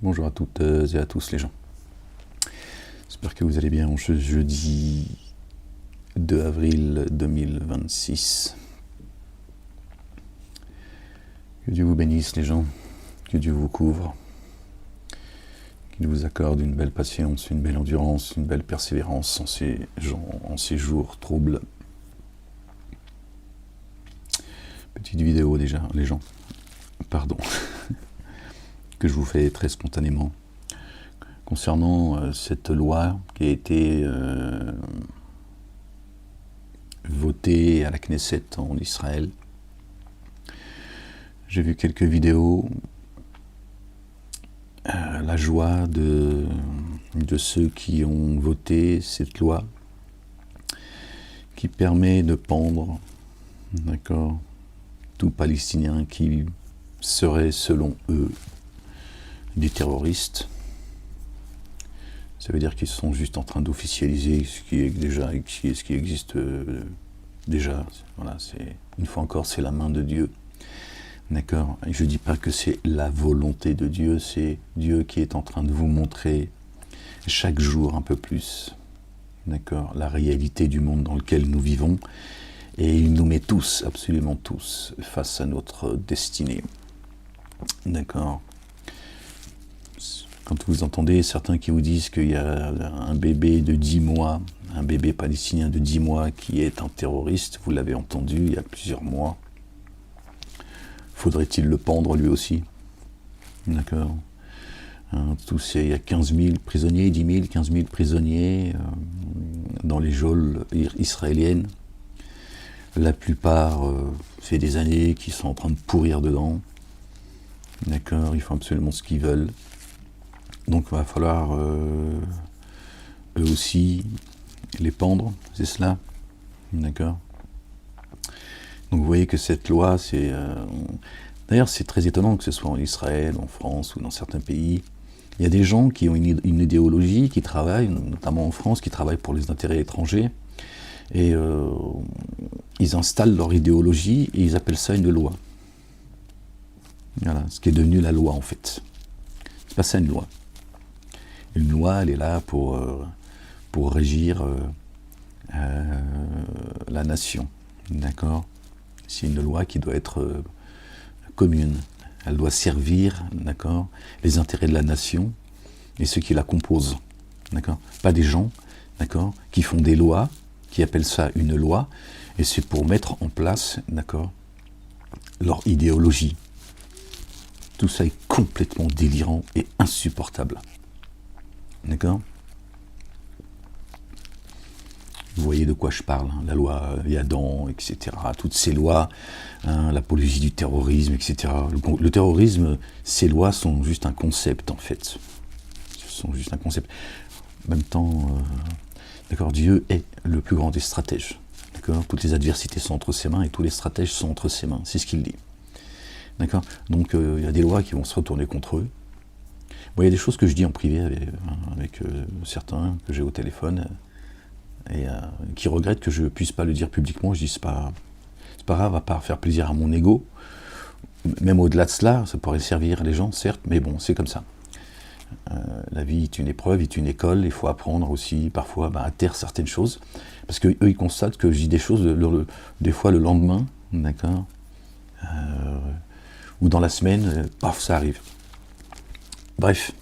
Bonjour à toutes et à tous les gens. J'espère que vous allez bien. Ce jeudi 2 avril 2026. Que Dieu vous bénisse les gens, que Dieu vous couvre, qu'il vous accorde une belle patience, une belle endurance, une belle persévérance en ces jours troubles. Petite vidéo déjà, les gens. Pardon. Que je vous fais très spontanément concernant cette loi qui a été votée à la Knesset en Israël. J'ai vu quelques vidéos, la joie de ceux qui ont voté cette loi qui permet de pendre, d'accord, tout Palestinien qui serait selon eux des terroristes. Ça veut dire qu'ils sont juste en train d'officialiser ce qui existe déjà. Voilà, une fois encore, c'est la main de Dieu. D'accord. Et je ne dis pas que c'est la volonté de Dieu, c'est Dieu qui est en train de vous montrer chaque jour un peu plus, d'accord, la réalité du monde dans lequel nous vivons. Et il nous met tous, absolument tous, face à notre destinée. D'accord. Quand vous entendez certains qui vous disent qu'il y a un bébé de 10 mois, un bébé palestinien de 10 mois qui est un terroriste, vous l'avez entendu il y a plusieurs mois, faudrait-il le pendre lui aussi? D'accord. Il y a 15 000 prisonniers, 10 000, 15 000 prisonniers dans les geôles israéliennes. La plupart, c'est des années qui sont en train de pourrir dedans. D'accord, ils font absolument ce qu'ils veulent. Donc il va falloir eux aussi les pendre, c'est cela. D'accord. Donc vous voyez que cette loi, d'ailleurs c'est très étonnant que ce soit en Israël, en France ou dans certains pays. Il y a des gens qui ont une idéologie, qui travaillent, notamment en France, qui travaillent pour les intérêts étrangers. Et ils installent leur idéologie et ils appellent ça une loi. Voilà, ce qui est devenu la loi en fait. C'est pas ça une loi. Une loi, elle est là pour régir la nation. D'accord ? C'est une loi qui doit être commune. Elle doit servir, d'accord, les intérêts de la nation et ceux qui la composent. D'accord ? Pas des gens, d'accord, qui font des lois, qui appellent ça une loi, et c'est pour mettre en place, d'accord, leur idéologie. Tout ça est complètement délirant et insupportable. D'accord ? Vous voyez de quoi je parle, hein, la loi Yadan, etc. Toutes ces lois, hein, l'apologie du terrorisme, etc. Le terrorisme, ces lois sont juste un concept, en fait. Ce sont juste un concept. En même temps, d'accord, Dieu est le plus grand des stratèges. D'accord ? Toutes les adversités sont entre ses mains et tous les stratèges sont entre ses mains. C'est ce qu'il dit. D'accord ? Donc, il y a des lois qui vont se retourner contre eux. Bon, il y a des choses que je dis en privé avec certains que j'ai au téléphone et qui regrettent que je ne puisse pas le dire publiquement. Je dis c'est pas grave, à part faire plaisir à mon ego. Même au-delà de cela, ça pourrait servir les gens, certes, mais bon, c'est comme ça. La vie est une épreuve, est une école. Il faut apprendre aussi parfois à taire certaines choses. Parce qu'eux, ils constatent que je dis des choses des fois le lendemain, d'accord, ou dans la semaine, paf, ça arrive. Bref,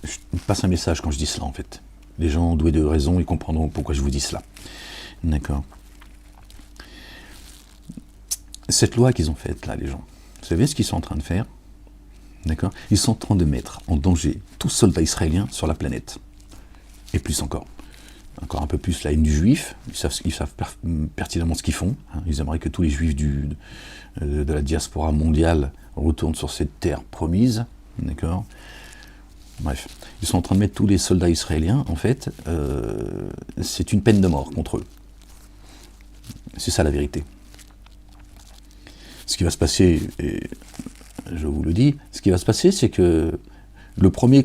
je passe un message quand je dis cela en fait. Les gens doués de raison, ils comprendront pourquoi je vous dis cela. D'accord. Cette loi qu'ils ont faite là, les gens, vous savez ce qu'ils sont en train de faire? D'accord. Ils sont en train de mettre en danger tout soldat israélien sur la planète. Et plus encore. Encore un peu plus la haine du juif. Ils savent pertinemment ce qu'ils font. Hein. Ils aimeraient que tous les juifs de la diaspora mondiale retournent sur cette terre promise. D'accord. Bref, ils sont en train de mettre tous les soldats israéliens, en fait, c'est une peine de mort contre eux. C'est ça la vérité. Ce qui va se passer, et je vous le dis, ce qui va se passer, c'est que le premier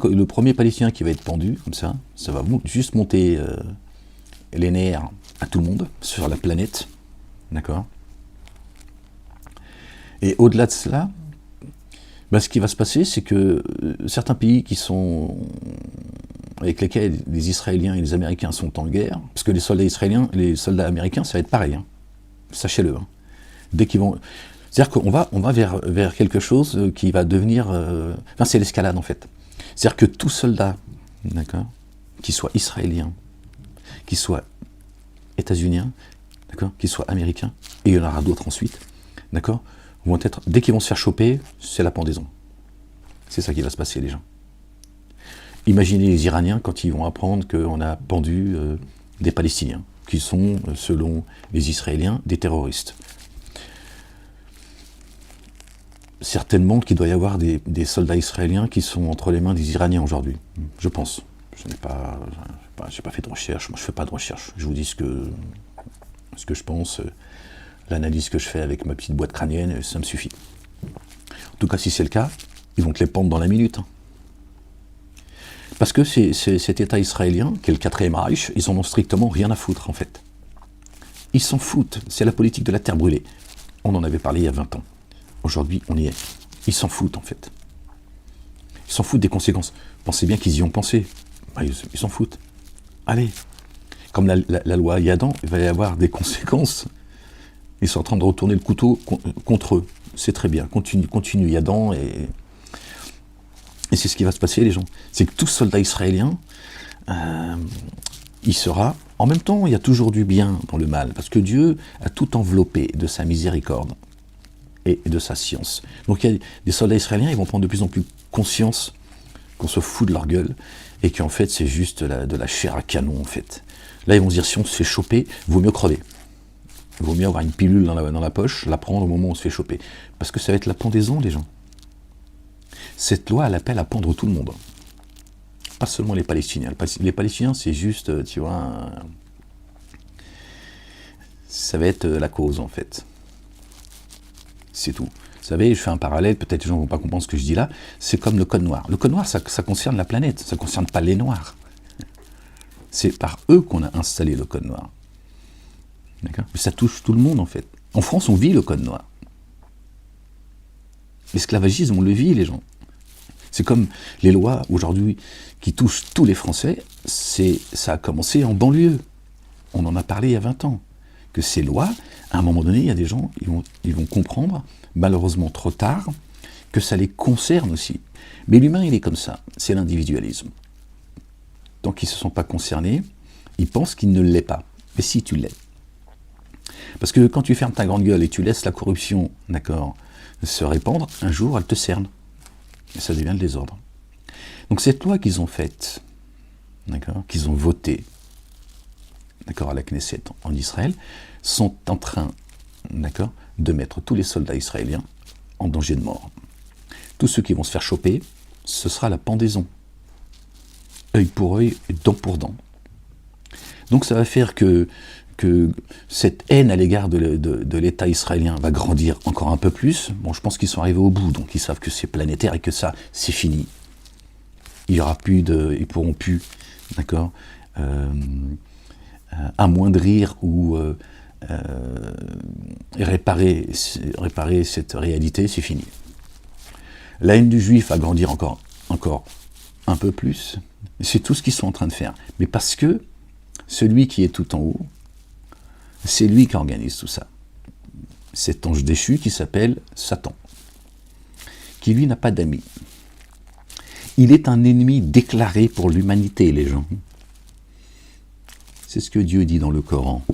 Palestinien qui va être pendu, comme ça va juste monter les nerfs à tout le monde, sur la planète, d'accord ? Et au-delà de cela, Ce qui va se passer, c'est que certains pays avec lesquels les Israéliens et les Américains sont en guerre, parce que les soldats israéliens, les soldats américains, ça va être pareil, hein. Sachez-le. Hein. Dès qu'ils vont, c'est-à-dire qu'on va vers quelque chose qui va devenir, c'est l'escalade en fait. C'est-à-dire que tout soldat, d'accord, qu'il soit israélien, qu'il soit états-unien, d'accord, qu'il soit américain, et il y en aura d'autres ensuite, d'accord, vont être, dès qu'ils vont se faire choper, c'est la pendaison. C'est ça qui va se passer, les gens. Imaginez les Iraniens quand ils vont apprendre qu'on a pendu des Palestiniens, qui sont, selon les Israéliens, des terroristes. Certainement qu'il doit y avoir des soldats israéliens qui sont entre les mains des Iraniens aujourd'hui, je pense. Je n'ai pas fait de recherche, moi je ne fais pas de recherche. Je vous dis ce que je pense, l'analyse que je fais avec ma petite boîte crânienne, ça me suffit. En tout cas, si c'est le cas, ils vont te les pendre dans la minute. Hein. Parce que cet État israélien, qui est le 4e Reich, ils en ont strictement rien à foutre, en fait. Ils s'en foutent. C'est la politique de la terre brûlée. On en avait parlé il y a 20 ans. Aujourd'hui, on y est. Ils s'en foutent, en fait. Ils s'en foutent des conséquences. Pensez bien qu'ils y ont pensé. Ils s'en foutent. Allez. Comme la loi Yadan, il va y avoir des conséquences. Ils sont en train de retourner le couteau contre eux. C'est très bien. Continue Yadan et c'est ce qui va se passer, les gens. C'est que tout soldat israélien, il sera... En même temps, il y a toujours du bien dans le mal, parce que Dieu a tout enveloppé de sa miséricorde et de sa science. Donc il y a des soldats israéliens, ils vont prendre de plus en plus conscience qu'on se fout de leur gueule, et qu'en fait, c'est juste de la chair à canon, en fait. Là, ils vont se dire, si on se fait choper, il vaut mieux crever. Il vaut mieux avoir une pilule dans la poche, la prendre au moment où on se fait choper. Parce que ça va être la pendaison, les gens. Cette loi, elle appelle à pendre tout le monde. Pas seulement les Palestiniens. Les Palestiniens, c'est juste, tu vois, ça va être la cause, en fait. C'est tout. Vous savez, je fais un parallèle, peut-être les gens ne vont pas comprendre ce que je dis là, c'est comme le code noir. Le code noir, ça concerne la planète, ça ne concerne pas les Noirs. C'est par eux qu'on a installé le code noir. D'accord ? Mais ça touche tout le monde, en fait. En France, on vit le code noir. L'esclavagisme, on le vit, les gens. C'est comme les lois, aujourd'hui, qui touchent tous les Français, ça a commencé en banlieue. On en a parlé il y a 20 ans. Que ces lois, à un moment donné, il y a des gens, ils vont comprendre, malheureusement trop tard, que ça les concerne aussi. Mais l'humain, il est comme ça, c'est l'individualisme. Tant qu'ils ne se sont pas concernés, ils pensent qu'ils ne l'est pas. Mais si, tu l'es. Parce que quand tu fermes ta grande gueule et tu laisses la corruption, d'accord, se répandre, un jour, elle te cerne. Et ça devient le désordre. Donc cette loi qu'ils ont faite, d'accord, qu'ils ont votée, d'accord, à la Knesset en Israël, sont en train, d'accord, de mettre tous les soldats israéliens en danger de mort. Tous ceux qui vont se faire choper, ce sera la pendaison. Œil pour œil, dent pour dent. Donc ça va faire que cette haine à l'égard de l'État israélien va grandir encore un peu plus. Bon, je pense qu'ils sont arrivés au bout, donc ils savent que c'est planétaire et que ça, c'est fini. Il y aura plus ils pourront plus, d'accord, amoindrir ou réparer cette réalité, c'est fini. La haine du juif va grandir encore un peu plus. C'est tout ce qu'ils sont en train de faire. Mais parce que celui qui est tout en haut, c'est lui qui organise tout ça. Cet ange déchu qui s'appelle Satan, qui lui n'a pas d'amis. Il est un ennemi déclaré pour l'humanité, les gens. C'est ce que Dieu dit dans le Coran.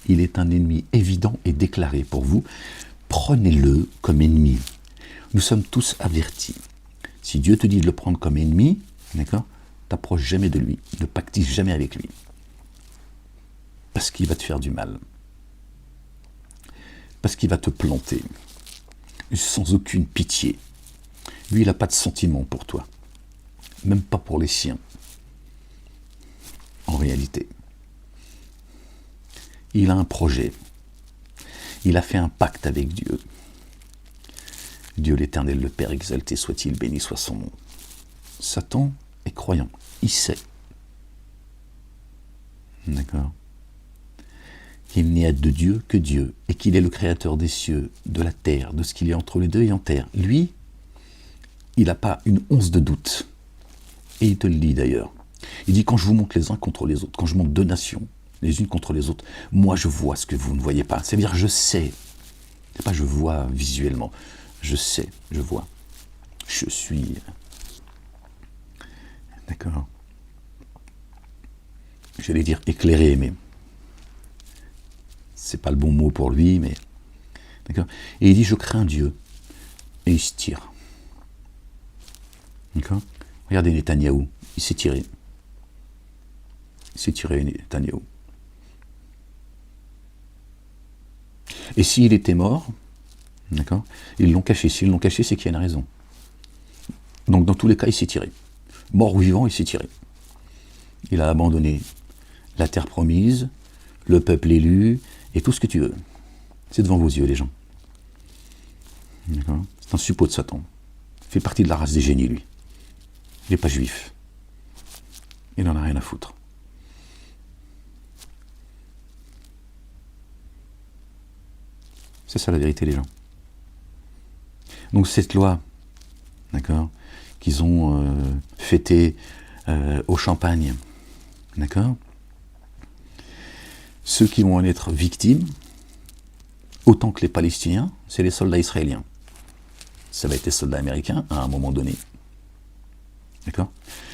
Il est un ennemi évident et déclaré pour vous. Prenez-le comme ennemi. Nous sommes tous avertis. Si Dieu te dit de le prendre comme ennemi, d'accord, t'approches jamais de lui, ne pactise jamais avec lui. Parce qu'il va te faire du mal. Parce qu'il va te planter. Sans aucune pitié. Lui, il n'a pas de sentiment pour toi. Même pas pour les siens. En réalité. Il a un projet. Il a fait un pacte avec Dieu. Dieu l'Éternel, le Père exalté soit-il, béni soit son nom. Satan est croyant. Il sait. D'accord ? qu'il n'y a de Dieu que Dieu, et qu'il est le créateur des cieux, de la terre, de ce qu'il y a entre les deux et en terre. Lui, il n'a pas une once de doute. Et il te le dit d'ailleurs. Il dit, quand je vous montre les uns contre les autres, quand je montre deux nations, les unes contre les autres, moi je vois ce que vous ne voyez pas. C'est-à-dire, je sais. C'est pas je vois visuellement. Je sais, je vois. Je suis... D'accord. J'allais dire éclairé, mais c'est pas le bon mot pour lui, mais... D'accord. Et il dit, je crains Dieu. Et il se tire. D'accord. Regardez Netanyahou, il s'est tiré. Il s'est tiré, Netanyahou. Et s'il était mort, d'accord, ils l'ont caché. S'ils l'ont caché, c'est qu'il y a une raison. Donc dans tous les cas, il s'est tiré. Mort ou vivant, il s'est tiré. Il a abandonné la terre promise, le peuple élu, et tout ce que tu veux. C'est devant vos yeux, les gens. D'accord. C'est un suppôt de Satan. Il fait partie de la race des génies, lui. Il n'est pas juif. Il n'en a rien à foutre. C'est ça la vérité, les gens. Donc cette loi, d'accord, qu'ils ont fêtée au champagne, d'accord, ceux qui vont en être victimes, autant que les Palestiniens, c'est les soldats israéliens. Ça va être les soldats américains à un moment donné. D'accord.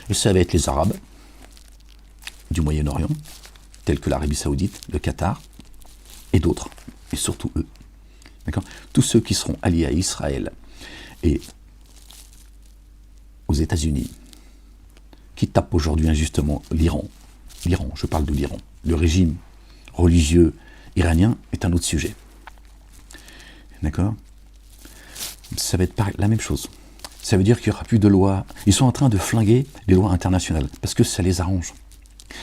Et ça va être les Arabes du Moyen-Orient, tels que l'Arabie Saoudite, le Qatar, et d'autres, et surtout eux. D'accord. Tous ceux qui seront alliés à Israël et aux États-Unis, qui tapent aujourd'hui injustement l'Iran. L'Iran, je parle de l'Iran. Le régime religieux iranien est un autre sujet. D'accord. Ça va être la même chose. Ça veut dire qu'il n'y aura plus de lois. Ils sont en train de flinguer les lois internationales, parce que ça les arrange.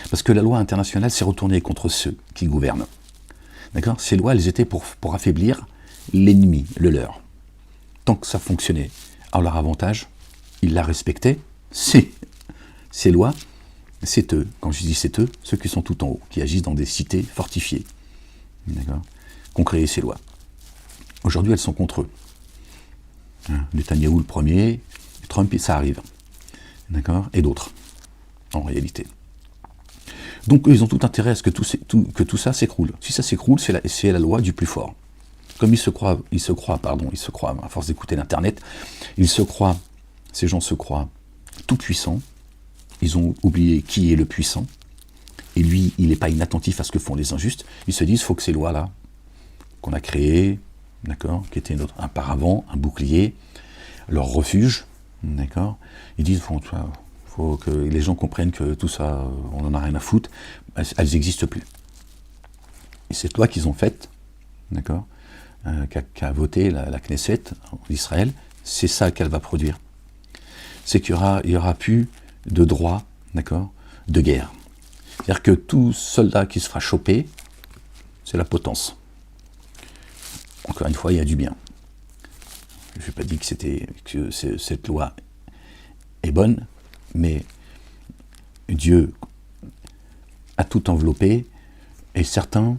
Parce que la loi internationale s'est retournée contre ceux qui gouvernent. D'accord. Ces lois, elles étaient pour affaiblir l'ennemi, le leur. Tant que ça fonctionnait à leur avantage, ils la respectaient. Ces lois, c'est eux, quand je dis c'est eux, ceux qui sont tout en haut, qui agissent dans des cités fortifiées, d'accord, qui ont créé ces lois. Aujourd'hui, elles sont contre eux. Netanyahou le premier, Trump, ça arrive. D'accord. Et d'autres, en réalité. Donc, ils ont tout intérêt à ce que tout ça s'écroule. Si ça s'écroule, c'est la loi du plus fort. Comme ils se croient, à force d'écouter l'Internet, ces gens se croient tout puissants. Ils ont oublié qui est le puissant. Et lui, il n'est pas inattentif à ce que font les injustes. Ils se disent, il faut que ces lois-là, qu'on a créées, d'accord, qui étaient un paravent, un bouclier, leur refuge, d'accord, ils disent, faut que les gens comprennent que tout ça, on n'en a rien à foutre, elles n'existent plus. Et cette loi qu'ils ont faite, d'accord, qu'a voté la Knesset d'Israël, c'est ça qu'elle va produire. C'est qu'il y aura plus de droit, d'accord, de guerre. C'est-à-dire que tout soldat qui se fera choper, c'est la potence. Encore une fois, il y a du bien. Je n'ai pas dit que cette loi est bonne, mais Dieu a tout enveloppé, et certains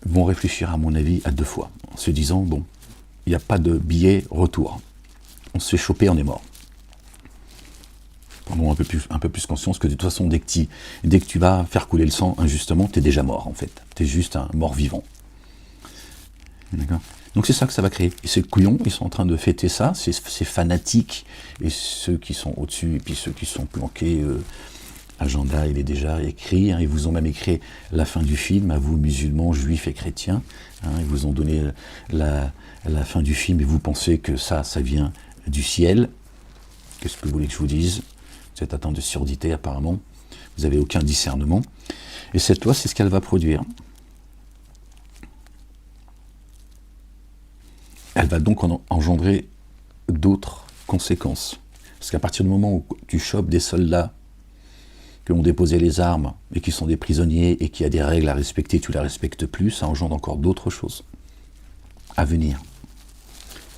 vont réfléchir, à mon avis, à deux fois, en se disant, bon, il n'y a pas de billet retour. On se fait choper, on est mort. Prenons un peu plus conscience que de toute façon, dès que tu vas faire couler le sang injustement, tu es déjà mort, en fait. Tu es juste un mort-vivant. D'accord. Donc c'est ça que ça va créer. Et ces couillons, ils sont en train de fêter ça, ces fanatiques, et ceux qui sont au-dessus, et puis ceux qui sont planqués, agenda, il est déjà écrit, ils vous ont même écrit la fin du film, à vous musulmans, juifs et chrétiens, ils vous ont donné la fin du film, et vous pensez que ça vient du ciel. Qu'est-ce que vous voulez que je vous dise? Vous êtes atteint de surdité apparemment, vous n'avez aucun discernement, et cette loi, c'est ce qu'elle va produire. Elle va donc engendrer d'autres conséquences. Parce qu'à partir du moment où tu chopes des soldats qui ont déposé les armes et qui sont des prisonniers et qui a des règles à respecter, tu ne les respectes plus, ça engendre encore d'autres choses à venir.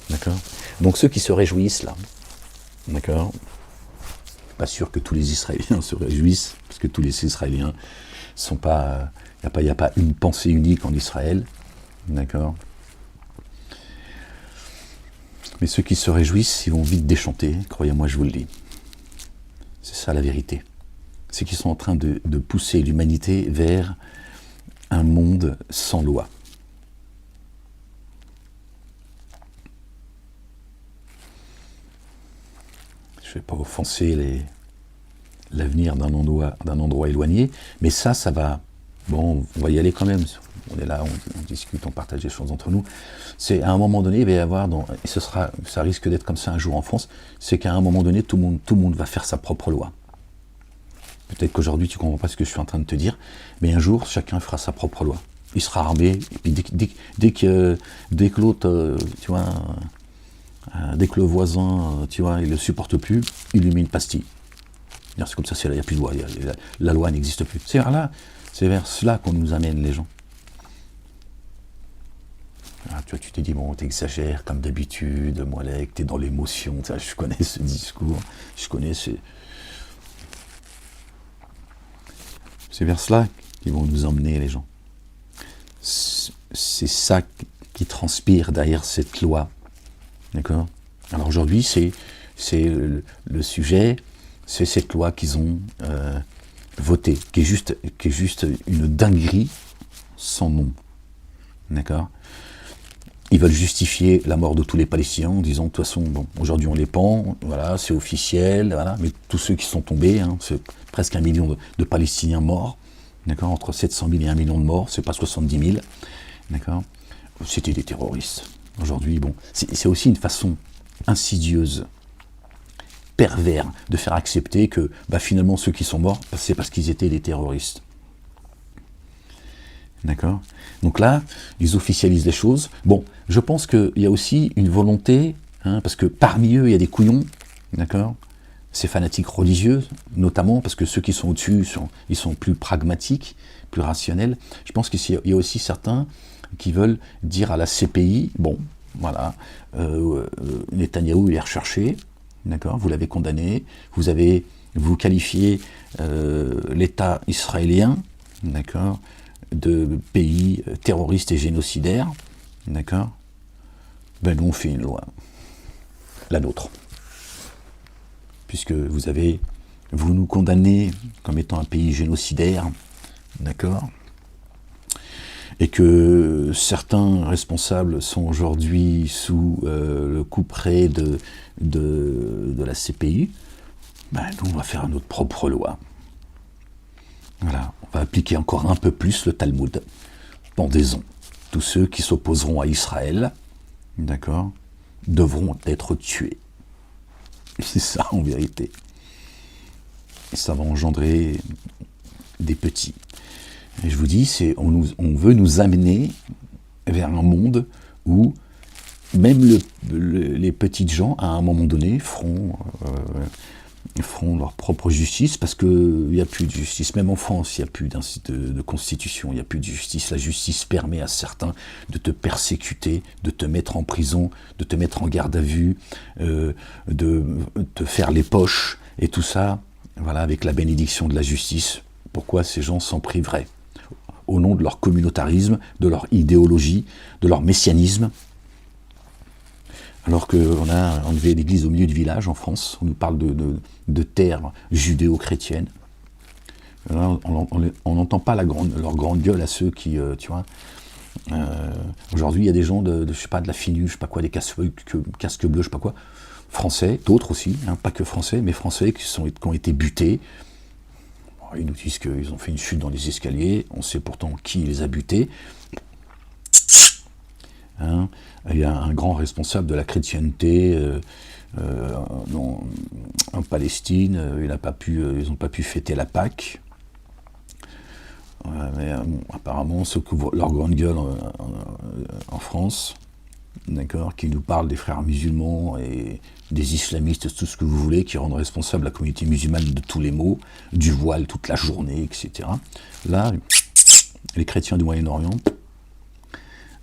D'accord. Donc ceux qui se réjouissent là, d'accord, pas sûr que tous les Israéliens se réjouissent, parce que tous les Israéliens sont pas... Il n'y a pas une pensée unique en Israël, d'accord? Mais ceux qui se réjouissent, ils vont vite déchanter, croyez-moi, je vous le dis. C'est ça la vérité. C'est qu'ils sont en train de pousser l'humanité vers un monde sans loi. Je ne vais pas offenser l'avenir d'un endroit éloigné, mais ça va... Bon, on va y aller quand même. On est là, on discute, on partage des choses entre nous. C'est à un moment donné, il va y avoir, et ça risque d'être comme ça un jour en France, c'est qu'à un moment donné, tout le monde va faire sa propre loi. Peut-être qu'aujourd'hui, tu ne comprends pas ce que je suis en train de te dire, mais un jour, chacun fera sa propre loi. Il sera armé, et puis dès que l'autre, tu vois, dès que le voisin, tu vois, il ne le supporte plus, il lui met une pastille. C'est comme ça, il n'y a plus de loi, la loi n'existe plus. C'est vers cela qu'on nous amène, les gens. Ah, tu vois, tu t'es dit, bon, t'exagères comme d'habitude, Moalek, t'es dans l'émotion, je connais ce discours, je connais ces... C'est vers cela qu'ils vont nous emmener, les gens. C'est ça qui transpire derrière cette loi. D'accord? Alors aujourd'hui, c'est le sujet, c'est cette loi qu'ils ont votée, qui est juste une dinguerie sans nom. D'accord? Ils veulent justifier la mort de tous les Palestiniens en disant, de toute façon, bon, aujourd'hui on les pend, voilà, c'est officiel, voilà, mais tous ceux qui sont tombés, hein, c'est presque 1 million de Palestiniens morts, d'accord, entre 700 000 et 1 million de morts, c'est pas 70 000, d'accord, c'était des terroristes. Aujourd'hui, bon, c'est aussi une façon insidieuse, perverse, de faire accepter que, finalement, ceux qui sont morts, c'est parce qu'ils étaient des terroristes. D'accord? Donc là, ils officialisent les choses. Bon, je pense qu'il y a aussi une volonté, hein, parce que parmi eux, il y a des couillons, d'accord? Ces fanatiques religieux, notamment, parce que ceux qui sont au-dessus, ils sont plus pragmatiques, plus rationnels. Je pense qu'il y a aussi certains qui veulent dire à la CPI, bon, voilà, Netanyahou est recherché, d'accord? Vous l'avez condamné, vous qualifiez l'État israélien, d'accord, de pays terroristes et génocidaires, d'accord? Nous on fait une loi, la nôtre. Puisque vous nous condamnez comme étant un pays génocidaire, d'accord? Et que certains responsables sont aujourd'hui sous le couperet de la CPI, nous on va faire notre propre loi. Voilà, on va appliquer encore un peu plus le Talmud. Pendaison. Tous ceux qui s'opposeront à Israël, d'accord, devront être tués. C'est ça en vérité. Et ça va engendrer des petits. Et je vous dis, on veut nous amener vers un monde où même les petites gens, à un moment donné, feront leur propre justice, parce qu'il n'y a plus de justice. Même en France, il n'y a plus de constitution, il n'y a plus de justice. La justice permet à certains de te persécuter, de te mettre en prison, de te mettre en garde à vue, de te faire les poches, et tout ça, voilà, avec la bénédiction de la justice. Pourquoi ces gens s'en priveraient? Au nom de leur communautarisme, de leur idéologie, de leur messianisme. Alors qu'on a enlevé l'église au milieu du village en France, on nous parle de terre judéo-chrétienne. On n'entend pas leur grande gueule à ceux qui, tu vois. Aujourd'hui, il y a des gens je sais pas, de la FINU, je sais pas quoi, des casques bleus, je sais pas quoi, français, d'autres aussi, hein, pas que français, mais français qui ont été butés. Ils nous disent qu'ils ont fait une chute dans les escaliers, on sait pourtant qui les a butés. Hein, il y a un grand responsable de la chrétienté en Palestine, ils n'ont pas pu fêter la Pâque. Mais apparemment, ceux qui ouvrent leur grande gueule en France, d'accord, qui nous parlent des frères musulmans et des islamistes, tout ce que vous voulez, qui rendent responsable la communauté musulmane de tous les maux, du voile toute la journée, etc. Là, les chrétiens du Moyen-Orient,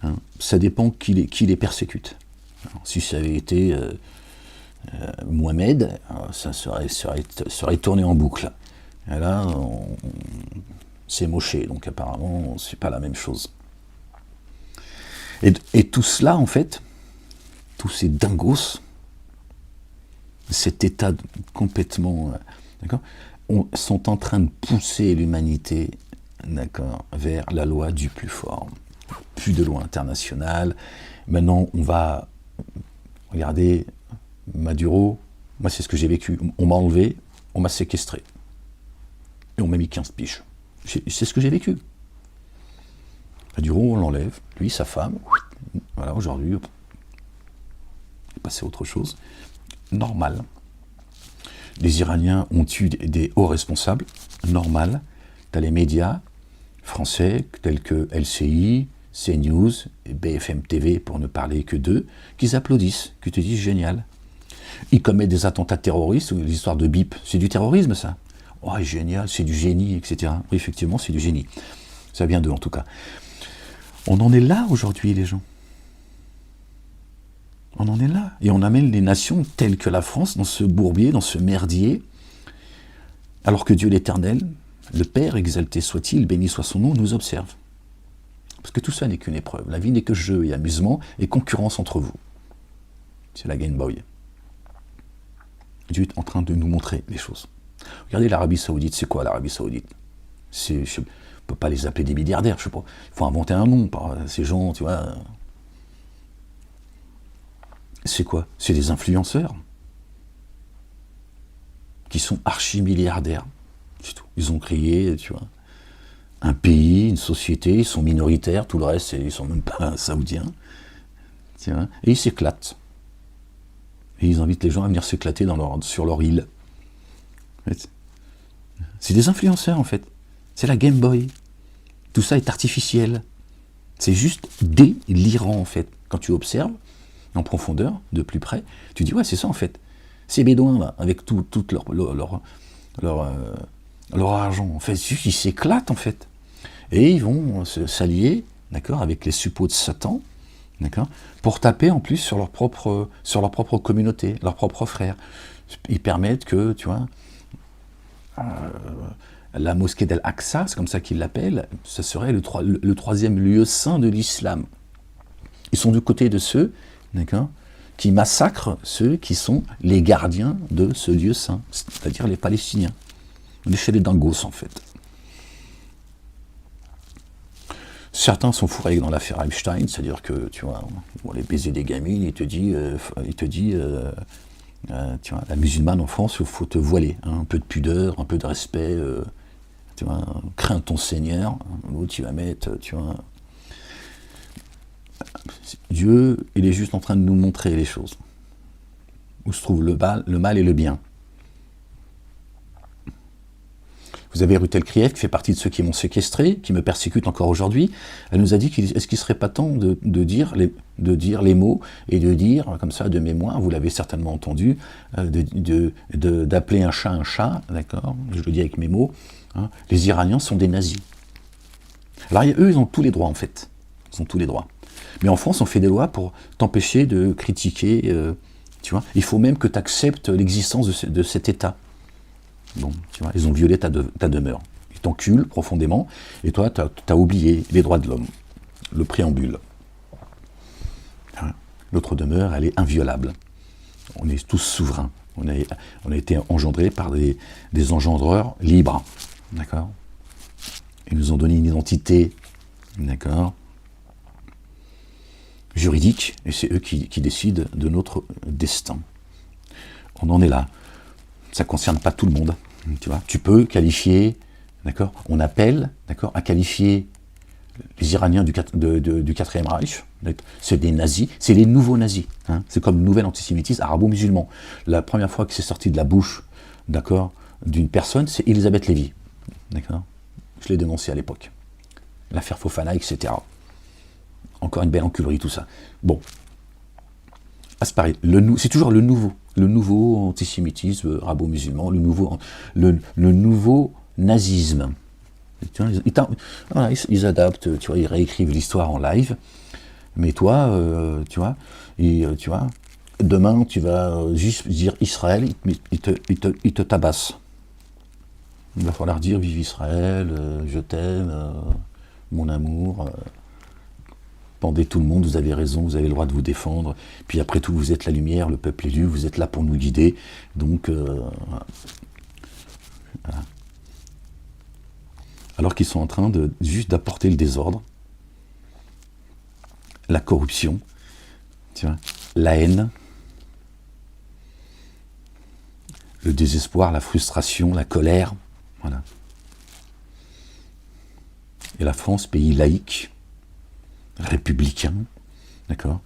hein, ça dépend qui les persécute. Alors, si ça avait été Mohamed, ça serait tourné en boucle. Et là, c'est moché, donc apparemment, c'est pas la même chose. Et tout cela, en fait, tous ces dingos, cet état complètement, d'accord, sont en train de pousser l'humanité, d'accord, vers la loi du plus fort. Plus de loi internationale. Maintenant, on va regarder Maduro. Moi, c'est ce que j'ai vécu. On m'a enlevé, on m'a séquestré. Et on m'a mis 15 piges. C'est ce que j'ai vécu. Maduro, on l'enlève. Lui, sa femme. Voilà, aujourd'hui, on est passé à autre chose. Normal. Les Iraniens ont tué des hauts responsables. Normal. Tu as les médias français tels que LCI, CNews et BFM TV, pour ne parler que d'eux, qui applaudissent, qui te disent génial. Ils commettent des attentats terroristes, ou l'histoire de BIP, c'est du terrorisme ça. Oh, génial, c'est du génie, etc. Oui, effectivement, c'est du génie. Ça vient d'eux en tout cas. On en est là aujourd'hui, les gens. On en est là. Et on amène les nations telles que la France dans ce bourbier, dans ce merdier, alors que Dieu l'Éternel, le Père, exalté soit-il, béni soit son nom, nous observe. Parce que tout ça n'est qu'une épreuve. La vie n'est que jeu et amusement et concurrence entre vous. C'est la Game Boy. Dieu est en train de nous montrer les choses. Regardez l'Arabie Saoudite, c'est quoi l'Arabie Saoudite? On ne peut pas les appeler des milliardaires, je sais pas. Il faut inventer un nom par ces gens, tu vois. C'est quoi? C'est des influenceurs qui sont archi-milliardaires. C'est tout. Ils ont créé, tu vois, un pays, une société, ils sont minoritaires, tout le reste, ils sont même pas saoudiens. Tu vois, et ils s'éclatent. Et ils invitent les gens à venir s'éclater sur leur île. C'est des influenceurs en fait. C'est la Game Boy. Tout ça est artificiel. C'est juste délirant en fait. Quand tu observes en profondeur, de plus près, tu dis ouais c'est ça en fait. Ces bédouins là, avec tout leur argent, en fait, ils s'éclatent en fait. Et ils vont s'allier, d'accord, avec les suppôts de Satan, d'accord, pour taper en plus sur leur propre communauté, leurs propres frères. Ils permettent que, tu vois, la mosquée d'Al-Aqsa, c'est comme ça qu'ils l'appellent, ce serait le troisième lieu saint de l'islam. Ils sont du côté de ceux, d'accord, qui massacrent ceux qui sont les gardiens de ce lieu saint, c'est-à-dire les Palestiniens. On est chez les dingos en fait. Certains sont fourrés dans l'affaire Epstein, c'est-à-dire que, tu vois, on les baiser des gamines, il te dit, tu vois, la musulmane en France, il faut te voiler, hein, un peu de pudeur, un peu de respect, tu vois, crains ton Seigneur, où tu vas mettre, tu vois. Dieu, il est juste en train de nous montrer les choses. Où se trouve le mal et le bien. Vous avez Rutel Krief, qui fait partie de ceux qui m'ont séquestré, qui me persécutent encore aujourd'hui. Elle nous a dit, est-ce qu'il ne serait pas temps de dire les mots et de dire, comme ça, de mémoire, vous l'avez certainement entendu, d'appeler un chat, d'accord, je le dis avec mes mots, hein, les Iraniens sont des nazis. Alors eux, ils ont tous les droits, en fait. Ils ont tous les droits. Mais en France, on fait des lois pour t'empêcher de critiquer, tu vois. Il faut même que tu acceptes l'existence de cet État. Bon, tu vois, ils ont violé ta demeure. Ils t'enculent profondément, et toi, tu as oublié les droits de l'homme, le préambule. Notre demeure, elle est inviolable. On est tous souverains. On a été engendrés par des engendreurs libres. D'accord? Ils nous ont donné une identité, d'accord, juridique, et c'est eux qui décident de notre destin. On en est là. Ça ne concerne pas tout le monde. Tu vois, tu peux qualifier, d'accord, on appelle, d'accord, à qualifier les Iraniens du 4e Reich, c'est des nazis, c'est les nouveaux nazis. Hein, c'est comme le nouvel antisémitisme arabo-musulman. La première fois que c'est sorti de la bouche, d'accord, d'une personne, c'est Elisabeth Lévy. D'accord, je l'ai dénoncé à l'époque. L'affaire Fofana, etc. Encore une belle enculerie, tout ça. Bon. Ah, c'est pareil, c'est toujours le nouveau antisémitisme arabo-musulman, le nouveau nazisme. Voilà, ils adaptent, tu vois, ils réécrivent l'histoire en live, mais toi, tu vois, demain, tu vas juste dire Israël, il te tabasse. Il va falloir dire vive Israël, je t'aime, mon amour. Pendez tout le monde, vous avez raison, vous avez le droit de vous défendre. Puis après tout, vous êtes la lumière, le peuple élu, vous êtes là pour nous guider. Donc, voilà. Alors qu'ils sont en train de juste d'apporter le désordre, la corruption, tu vois, la haine, le désespoir, la frustration, la colère, voilà. Et la France, pays laïque, républicain, d'accord,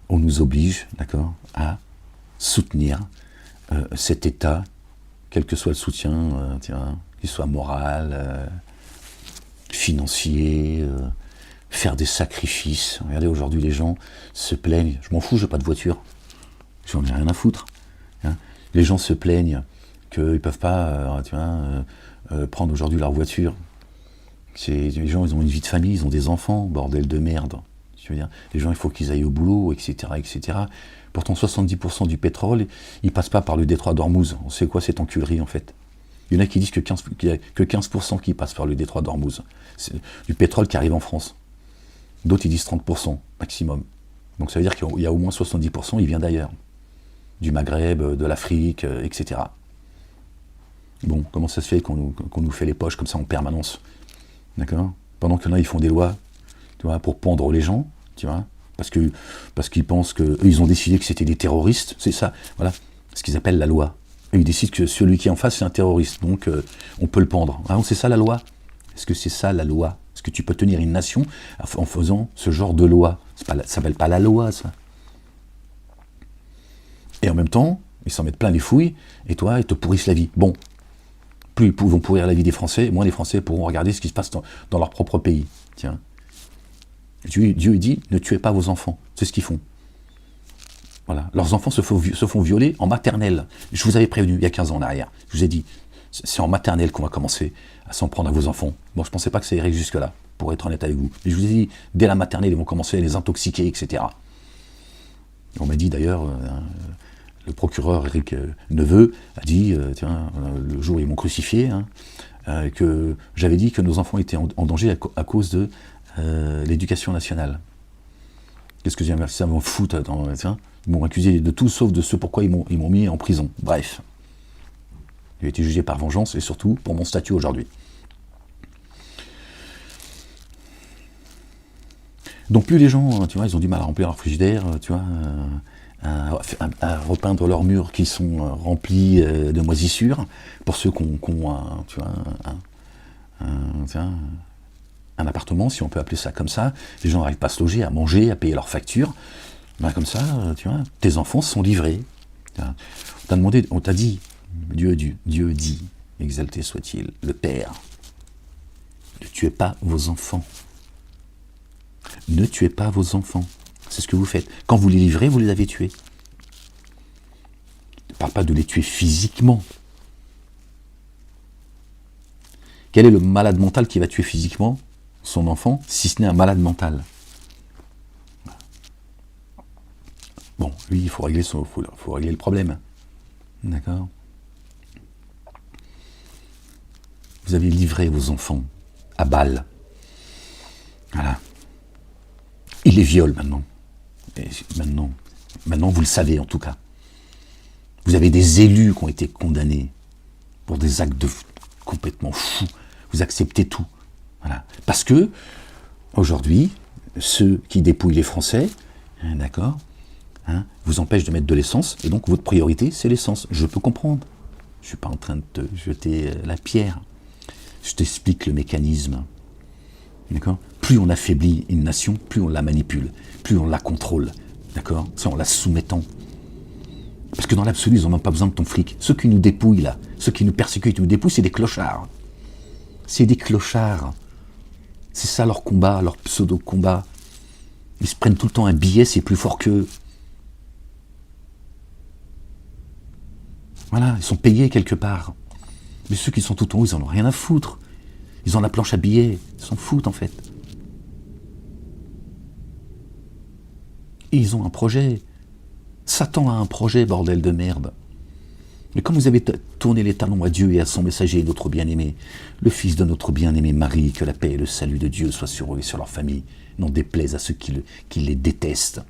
on nous oblige, d'accord, à soutenir cet État, quel que soit le soutien, qu'il soit moral, financier, faire des sacrifices. Regardez, aujourd'hui, les gens se plaignent. Je m'en fous, j'ai pas de voiture. J'en ai rien à foutre. Hein. Les gens se plaignent qu'ils ne peuvent pas prendre aujourd'hui leur voiture. Les gens, ils ont une vie de famille, ils ont des enfants, bordel de merde. Je veux dire, les gens, il faut qu'ils aillent au boulot, etc., etc. Pourtant, 70% du pétrole, il ne passe pas par le détroit d'Ormuz. On sait quoi cette enculerie, en fait? Il y en a qui disent qu'il n'y a que 15% qui passe par le détroit d'Ormuz. C'est du pétrole qui arrive en France. D'autres, ils disent 30% maximum. Donc ça veut dire qu'il y a au moins 70%, il vient d'ailleurs. Du Maghreb, de l'Afrique, etc. Bon, comment ça se fait qu'on nous fait les poches comme ça en permanence? D'accord? Pendant qu'il y en a, ils font des lois, tu vois, pour pendre les gens, tu vois, parce qu'ils pensent qu'eux, ils ont décidé que c'était des terroristes, c'est ça, voilà, ce qu'ils appellent la loi. Eux, ils décident que celui qui est en face, c'est un terroriste, donc on peut le pendre. Ah, c'est ça la loi? Est-ce que c'est ça la loi? Est-ce que tu peux tenir une nation en faisant ce genre de loi? Ça s'appelle pas la loi, ça. Et en même temps, ils s'en mettent plein les fouilles, et toi, ils te pourrissent la vie. Bon, plus ils vont pourrir la vie des Français, moins les Français pourront regarder ce qui se passe dans leur propre pays. Tiens. Dieu dit, ne tuez pas vos enfants. C'est ce qu'ils font. Voilà. Leurs enfants se font violer en maternelle. Je vous avais prévenu il y a 15 ans en arrière. Je vous ai dit, c'est en maternelle qu'on va commencer à s'en prendre à vos enfants. Bon, je ne pensais pas que ça irait jusque-là, pour être honnête avec vous. Mais je vous ai dit, dès la maternelle, ils vont commencer à les intoxiquer, etc. On m'a dit d'ailleurs... le procureur Éric Neveu a dit, le jour où ils m'ont crucifié, que j'avais dit que nos enfants étaient en danger à cause de l'éducation nationale. Qu'est-ce que j'ai dit? Ça m'en fout. Ils m'ont accusé de tout sauf de ce pourquoi ils m'ont mis en prison. Bref. J'ai été jugé par vengeance et surtout pour mon statut aujourd'hui. Donc plus les gens, tu vois, ils ont du mal à remplir leur frigidaire, tu vois, à repeindre leurs murs qui sont remplis de moisissures, pour ceux qui ont un appartement, si on peut appeler ça comme ça, les gens n'arrivent pas à se loger, à manger, à payer leurs factures, ben comme ça, tu vois, tes enfants sont livrés. On t'a dit, Dieu dit, exalté soit-il, le Père, ne tuez pas vos enfants. Ne tuez pas vos enfants. C'est ce que vous faites. Quand vous les livrez, vous les avez tués. Je ne parle pas de les tuer physiquement. Quel est le malade mental qui va tuer physiquement son enfant, si ce n'est un malade mental? Bon, lui, il faut régler le problème. D'accord? Vous avez livré vos enfants à balles. Voilà. Il les viole maintenant. Et maintenant, vous le savez en tout cas. Vous avez des élus qui ont été condamnés pour des actes complètement fous. Vous acceptez tout. Voilà. Parce que, aujourd'hui, ceux qui dépouillent les Français, d'accord, vous empêchent de mettre de l'essence, et donc votre priorité, c'est l'essence. Je peux comprendre. Je ne suis pas en train de te jeter la pierre. Je t'explique le mécanisme. D'accord? Plus on affaiblit une nation, plus on la manipule, plus on la contrôle. D'accord? C'est en la soumettant. Parce que dans l'absolu, ils n'ont même pas besoin de ton fric. Ceux qui nous dépouillent là, ceux qui nous persécutent, nous dépouillent, c'est des clochards. C'est des clochards. C'est ça leur combat, leur pseudo-combat. Ils se prennent tout le temps un billet, c'est plus fort qu'eux. Voilà, ils sont payés quelque part. Mais ceux qui sont tout en haut, ils en ont rien à foutre. Ils ont la planche à billets, ils s'en foutent en fait. Et ils ont un projet. Satan a un projet, bordel de merde. Mais comme vous avez tourné les talons à Dieu et à son messager, notre bien-aimé, le fils de notre bien-aimé Marie, que la paix et le salut de Dieu soient sur eux et sur leur famille, n'en déplaise à ceux qui les détestent.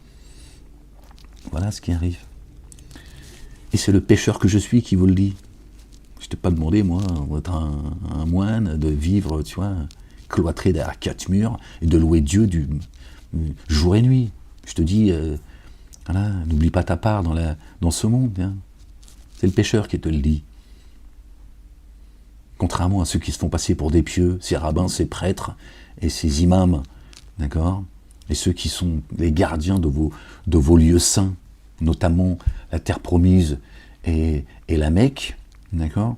Voilà ce qui arrive. Et c'est le pécheur que je suis qui vous le dit. Je t'ai pas demandé, moi, d'être un moine, de vivre, tu vois, cloîtré derrière 4 murs, et de louer Dieu jour et nuit. Je te dis, voilà, n'oublie pas ta part dans ce monde. Hein. C'est le pécheur qui te le dit. Contrairement à ceux qui se font passer pour des pieux, ces rabbins, ces prêtres et ces imams, d'accord, et ceux qui sont les gardiens de vos lieux saints, notamment la terre promise et la Mecque, d'accord.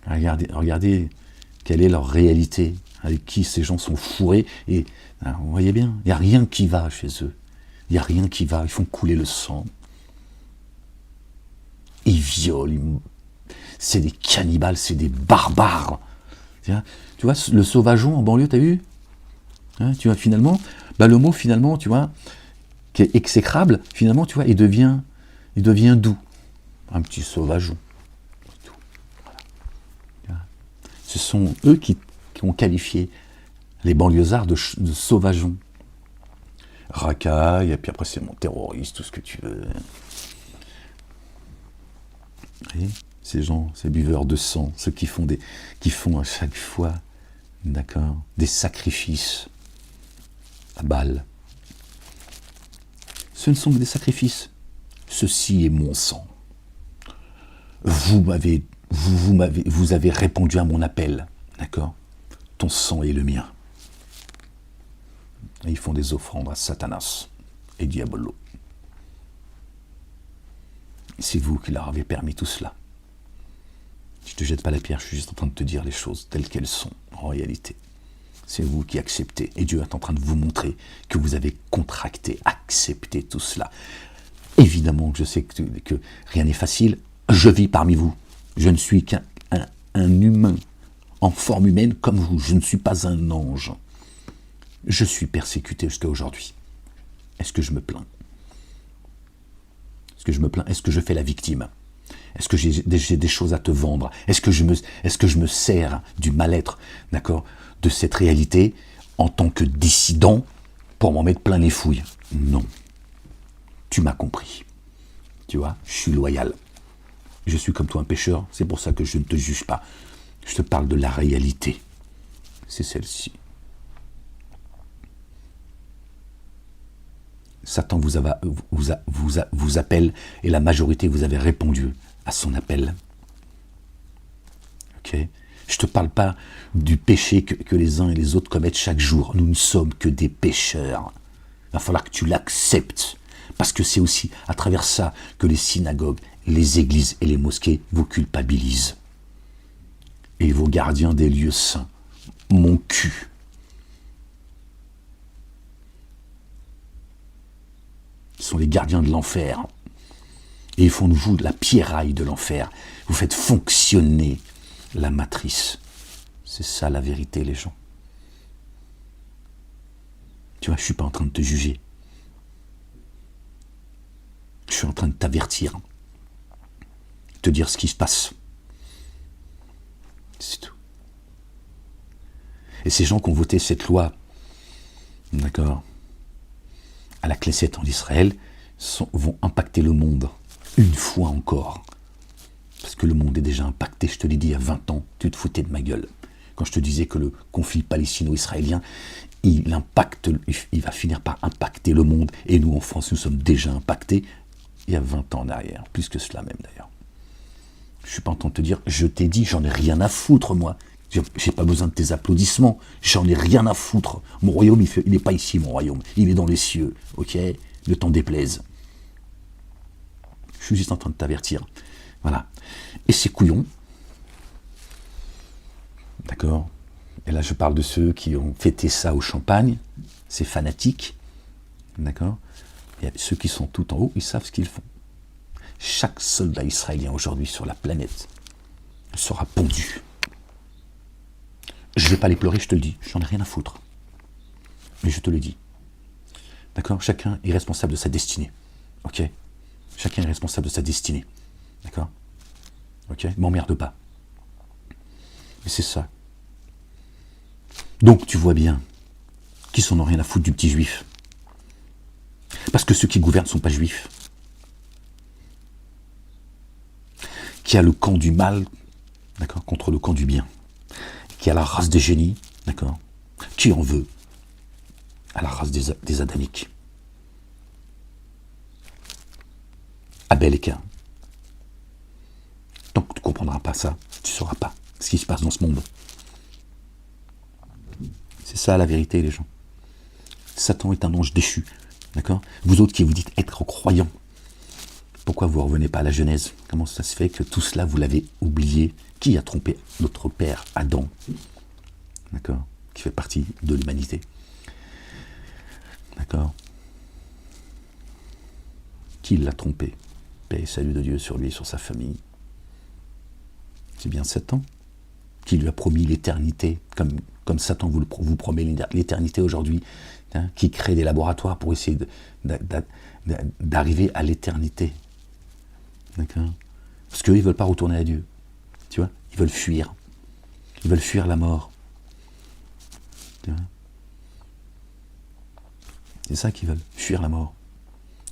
Regardez quelle est leur réalité, avec qui ces gens sont fourrés, et alors, vous voyez bien, il n'y a rien qui va chez eux. Il n'y a rien qui va, ils font couler le sang. Ils violent, c'est des cannibales, c'est des barbares. Tu vois, le sauvageon en banlieue, t'as vu, hein, tu vois, finalement, le mot, finalement, tu vois, qui est exécrable, finalement, tu vois, il devient doux. Un petit sauvageon. Voilà. Ce sont eux qui ont qualifié les banlieusards de sauvageons. Racaille, et puis après c'est mon terroriste, tout ce que tu veux. Et ces gens, ces buveurs de sang, ceux qui font à chaque fois, d'accord, des sacrifices à Baal. Ce ne sont que des sacrifices. Ceci est mon sang. Vous avez répondu à mon appel, d'accord? Ton sang est le mien. Et ils font des offrandes à Satanas et Diabolo. C'est vous qui leur avez permis tout cela. Je ne te jette pas la pierre, je suis juste en train de te dire les choses telles qu'elles sont, en réalité. C'est vous qui acceptez. Et Dieu est en train de vous montrer que vous avez contracté, accepté tout cela. Évidemment que je sais que rien n'est facile. Je vis parmi vous. Je ne suis qu'un humain en forme humaine comme vous. Je ne suis pas un ange. Je suis persécuté jusqu'à aujourd'hui. Est-ce que je me plains? Est-ce que je me plains? Est-ce que je fais la victime? Est-ce que j'ai des choses à te vendre? Est-ce que je me sers du mal-être, d'accord, de cette réalité en tant que dissident pour m'en mettre plein les fouilles? Non. Tu m'as compris. Tu vois, je suis loyal. Je suis comme toi un pécheur, c'est pour ça que je ne te juge pas. Je te parle de la réalité. C'est celle-ci. Satan vous appelle et la majorité vous avez répondu à son appel. Ok? Je ne te parle pas du péché que les uns et les autres commettent chaque jour. Nous ne sommes que des pécheurs. Il va falloir que tu l'acceptes. Parce que c'est aussi à travers ça que les synagogues, les églises et les mosquées vous culpabilisent. Et vos gardiens des lieux saints, mon cul. Ils sont les gardiens de l'enfer. Et ils font de vous la pierraille de l'enfer. Vous faites fonctionner la matrice. C'est ça la vérité, les gens. Tu vois, je ne suis pas en train de te juger. Je suis en train de t'avertir. Te dire ce qui se passe. C'est tout. Et ces gens qui ont voté cette loi, d'accord, à la Knesset en Israël, vont impacter le monde. Une fois encore. Parce que le monde est déjà impacté. Je te l'ai dit il y a 20 ans, tu te foutais de ma gueule. Quand je te disais que le conflit palestino-israélien, il va finir par impacter le monde. Et nous, en France, nous sommes déjà impactés il y a 20 ans en arrière. Plus que cela même, d'ailleurs. Je ne suis pas en train de te dire, je t'ai dit, j'en ai rien à foutre, moi. J'ai pas besoin de tes applaudissements. J'en ai rien à foutre. Mon royaume, il n'est pas ici, mon royaume. Il est dans les cieux, ok? Ne t'en déplaise. Je suis juste en train de t'avertir. Voilà. Et ces couillons, d'accord? Et là, je parle de ceux qui ont fêté ça au champagne, ces fanatiques, d'accord? Et ceux qui sont tout en haut, ils savent ce qu'ils font. Chaque soldat israélien aujourd'hui sur la planète sera pondu. Je ne vais pas les pleurer, je te le dis. J'en ai rien à foutre. Mais je te le dis. D'accord? Chacun est responsable de sa destinée. Ok? Chacun est responsable de sa destinée. D'accord? Ok? M'emmerde pas. Mais c'est ça. Donc tu vois bien qu'ils s'en ont rien à foutre du petit juif. Parce que ceux qui gouvernent ne sont pas juifs. Qui a le camp du mal, d'accord, contre le camp du bien. Qui a la race des génies, d'accord, qui en veut à la race des adamiques. Abel et Caïn. Tant que tu ne comprendras pas ça, tu ne sauras pas ce qui se passe dans ce monde. C'est ça la vérité, les gens. Satan est un ange déchu, d'accord? Vous autres qui vous dites être croyants, pourquoi vous ne revenez pas à la Genèse? Comment ça se fait que tout cela, vous l'avez oublié? Qui a trompé notre père Adam? D'accord? Qui fait partie de l'humanité. D'accord? Qui l'a trompé? Paix et salut de Dieu sur lui et sur sa famille. C'est bien Satan qui lui a promis l'éternité, comme Satan vous promet l'éternité aujourd'hui, hein, qui crée des laboratoires pour essayer d'arriver à l'éternité. D'accord? Parce qu'eux, ils ne veulent pas retourner à Dieu. Tu vois? Ils veulent fuir. Ils veulent fuir la mort. Tu vois? C'est ça qu'ils veulent, fuir la mort.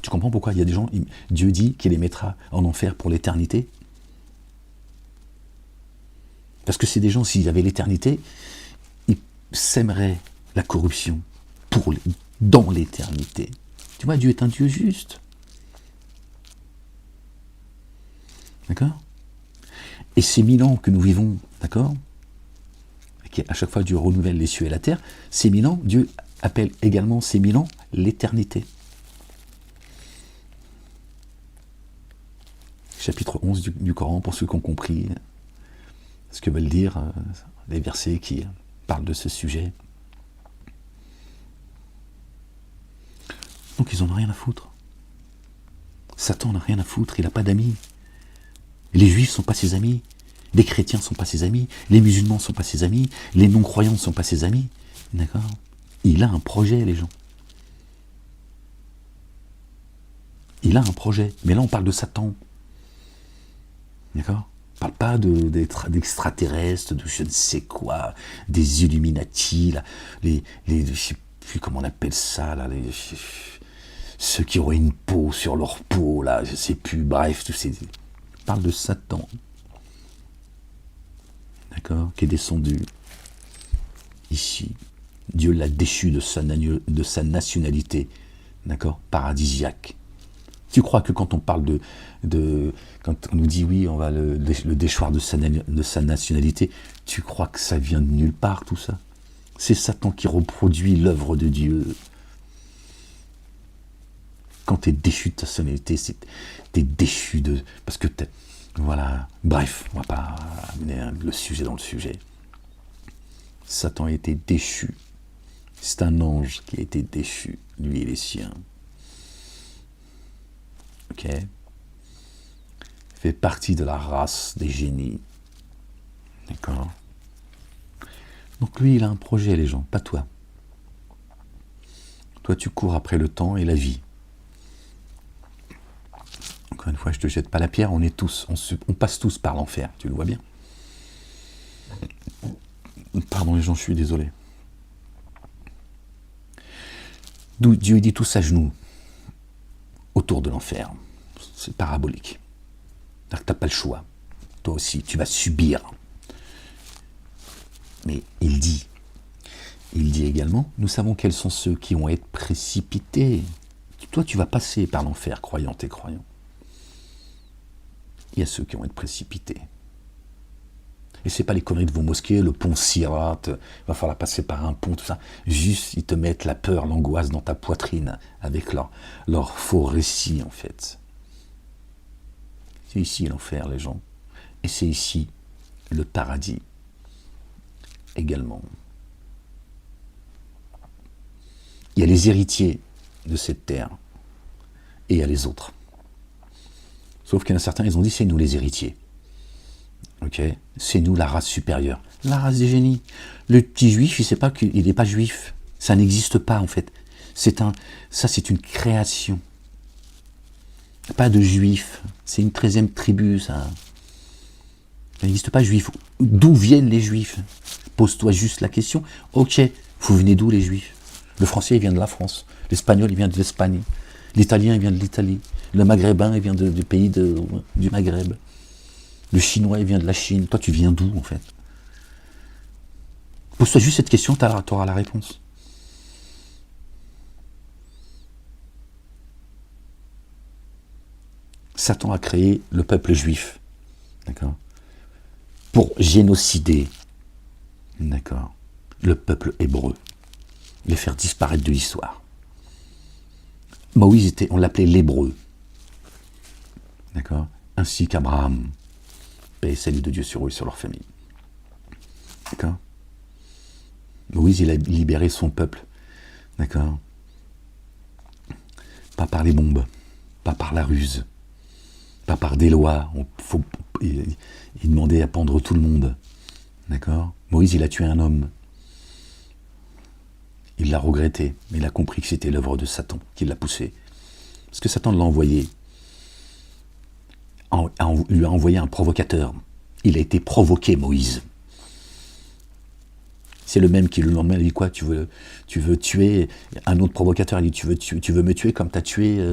Tu comprends pourquoi il y a des gens, Dieu dit qu'il les mettra en enfer pour l'éternité? Parce que c'est des gens, s'ils avaient l'éternité, ils sèmeraient la corruption dans l'éternité. Tu vois, Dieu est un Dieu juste. D'accord? Et ces 1000 ans que nous vivons, d'accord, et à chaque fois Dieu renouvelle les cieux et la terre, ces 1000 ans, Dieu appelle également ces 1000 ans l'éternité. Chapitre 11 du Coran, pour ceux qui ont compris ce que veulent dire les versets qui parlent de ce sujet. Donc ils n'en ont rien à foutre. Satan n'a rien à foutre, il n'a pas d'amis. Les juifs ne sont pas ses amis, les chrétiens ne sont pas ses amis, les musulmans ne sont pas ses amis, les non-croyants ne sont pas ses amis. D'accord? Il a un projet, les gens. Il a un projet. Mais là, on parle de Satan. D'accord? On ne parle pas d'extraterrestres, de je ne sais quoi, des Illuminati, là, je ne sais plus comment on appelle ça, là, ceux qui auraient une peau sur leur peau, là, je ne sais plus, bref, tous ces... On parle de Satan. D'accord? Qui est descendu ici. Dieu l'a déchu de sa nationalité, d'accord, paradisiaque. Tu crois que quand on parle quand on nous dit oui, on va le déchoir de sa nationalité, tu crois que ça vient de nulle part, tout ça? C'est Satan qui reproduit l'œuvre de Dieu. Quand tu es déchu de ta nationalité, tu es déchu de... Parce que voilà, bref, on ne va pas amener le sujet dans le sujet. Satan a été déchu. C'est un ange qui a été déchu, lui et les siens. Ok? Il fait partie de la race des génies. D'accord? Donc lui, il a un projet, les gens, pas toi. Toi, tu cours après le temps et la vie. Encore une fois, je ne te jette pas la pierre, on passe tous par l'enfer, tu le vois bien. Pardon les gens, je suis désolé. D'où Dieu dit tous à genoux autour de l'enfer. C'est parabolique. Tu n'as pas le choix. Toi aussi, tu vas subir. Mais il dit également, nous savons quels sont ceux qui vont être précipités. Toi, tu vas passer par l'enfer, croyante et croyant. Il y a ceux qui vont être précipités. Et c'est pas les conneries de vos mosquées, le pont Sirat, il va falloir passer par un pont, tout ça. Juste, ils te mettent la peur, l'angoisse dans ta poitrine avec leur faux récit, en fait. C'est ici l'enfer, les gens. Et c'est ici le paradis également. Il y a les héritiers de cette terre et il y a les autres. Sauf qu'il y en a certains, ils ont dit c'est nous les héritiers. Ok, c'est nous la race supérieure, la race des génies. Le petit juif, il ne sait pas qu'il n'est pas juif. Ça n'existe pas en fait. Ça, c'est une création. Pas de juifs. C'est une 13e tribu, ça. Il n'existe pas juifs. D'où viennent les juifs? Pose-toi juste la question. Ok, vous venez d'où les juifs? Le français, il vient de la France. L'espagnol, il vient de l'Espagne. L'italien, il vient de l'Italie. Le maghrébin, il vient du pays du Maghreb. Le chinois, il vient de la Chine. Toi, tu viens d'où, en fait? Pose-toi juste cette question, tu auras la réponse. Satan a créé le peuple juif, d'accord, pour génocider, d'accord, le peuple hébreu, les faire disparaître de l'histoire. Moïse on l'appelait l'hébreu, d'accord, ainsi qu'Abraham, paix et salut de Dieu sur eux et sur leur famille, d'accord. Moïse, il a libéré son peuple, d'accord, pas par les bombes, pas par la ruse, pas par des lois. Il demandait à pendre tout le monde. D'accord? Moïse, il a tué un homme. Il l'a regretté, mais il a compris que c'était l'œuvre de Satan qui l'a poussé. Parce que Satan l'a envoyé. Il lui a envoyé un provocateur. Il a été provoqué, Moïse. C'est le même qui le lendemain a dit quoi? Tu veux tuer un autre provocateur? Il dit tu veux me tuer comme tu as tué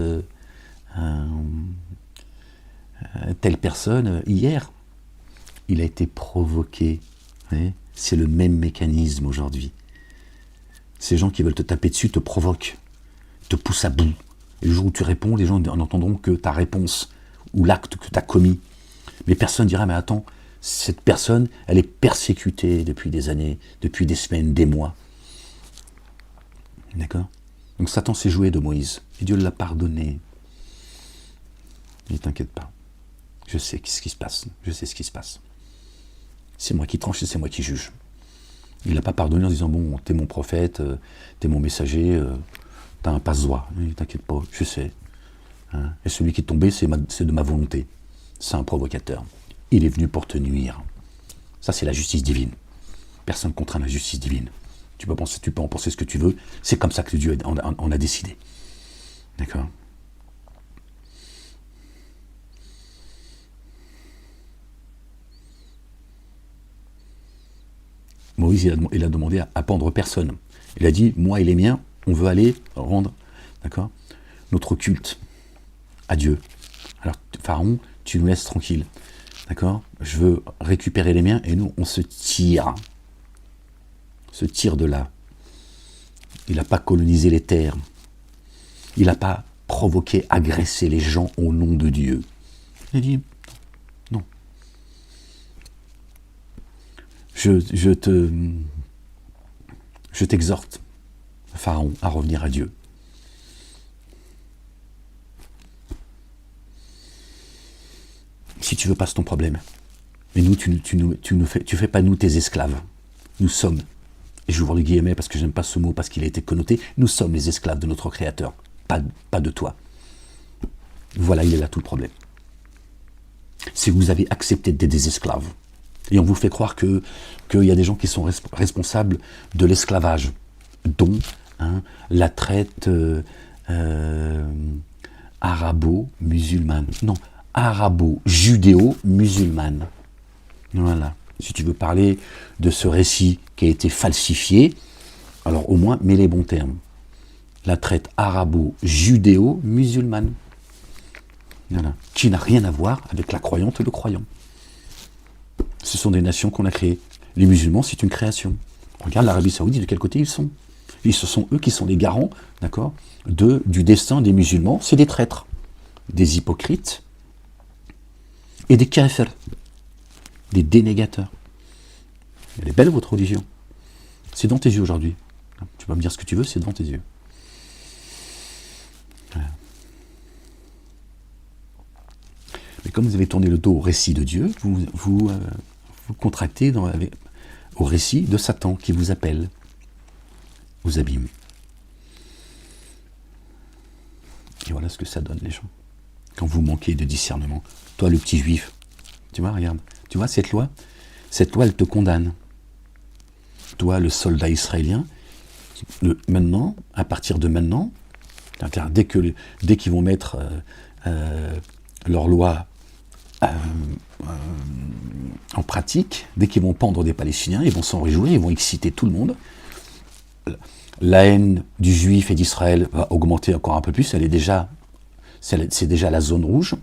telle personne hier. Il a été provoqué. C'est le même mécanisme aujourd'hui. Ces gens qui veulent te taper dessus te provoquent, te poussent à bout. Et le jour où tu réponds, les gens n'entendront que ta réponse ou l'acte que tu as commis. Mais personne ne dira, mais attends, cette personne, elle est persécutée depuis des années, depuis des semaines, des mois. D'accord? Donc Satan s'est joué de Moïse. Et Dieu l'a pardonné. Ne t'inquiète pas. Je sais ce qui se passe. Je sais ce qui se passe. C'est moi qui tranche et c'est moi qui juge. Il n'a pas pardonné en disant, bon, t'es mon prophète, t'es mon messager, t'as un passe-droit. Ne t'inquiète pas, je sais. Hein? Et celui qui est tombé, c'est de ma volonté. C'est un provocateur. Il est venu pour te nuire. Ça, c'est la justice divine. Personne ne contraint la justice divine. Tu peux en penser ce que tu veux. C'est comme ça que Dieu en a décidé. D'accord? Moïse, il a demandé à pendre personne. Il a dit, moi et les miens, on veut aller rendre, d'accord, notre culte à Dieu. Alors, Pharaon, tu nous laisses tranquille. D'accord? Je veux récupérer les miens et nous, on se tire. On se tire de là. Il n'a pas colonisé les terres. Il n'a pas provoqué, agressé les gens au nom de Dieu. Il a dit, non. Je t'exhorte, Pharaon, à revenir à Dieu. Si tu veux pas, c'est ton problème. Mais nous, tu fais pas nous tes esclaves. Nous sommes, et je ouvre le guillemets parce que j'aime pas ce mot, parce qu'il a été connoté, nous sommes les esclaves de notre Créateur, pas de toi. Voilà, il est là tout le problème. Si vous avez accepté d'être des esclaves, et on vous fait croire qu'il y a des gens qui sont responsables de l'esclavage, dont la traite arabo-musulmane. Non, arabo-judéo-musulmane. Voilà. Si tu veux parler de ce récit qui a été falsifié, alors au moins mets les bons termes. La traite arabo-judéo-musulmane. Voilà. Qui n'a rien à voir avec la croyante et le croyant. Ce sont des nations qu'on a créées. Les musulmans, c'est une création. Regarde l'Arabie Saoudite, de quel côté ils sont. Et ce sont eux qui sont les garants, d'accord, du destin des musulmans. C'est des traîtres, des hypocrites et des kafirs, des dénégateurs. Elle est belle votre religion. C'est dans tes yeux aujourd'hui. Tu vas me dire ce que tu veux, c'est dans tes yeux. Voilà. Mais comme vous avez tourné le dos au récit de Dieu, vous contractez au récit de Satan qui vous appelle, vous abîme. Et voilà ce que ça donne, les gens. Quand vous manquez de discernement. Toi, le petit juif, tu vois, regarde, tu vois cette loi, elle te condamne. Toi, le soldat israélien, maintenant, à partir de maintenant, dès qu'ils vont mettre leur loi en pratique, dès qu'ils vont pendre des Palestiniens, ils vont s'en réjouir, ils vont exciter tout le monde. La haine du Juif et d'Israël va augmenter encore un peu plus, c'est déjà la zone rouge.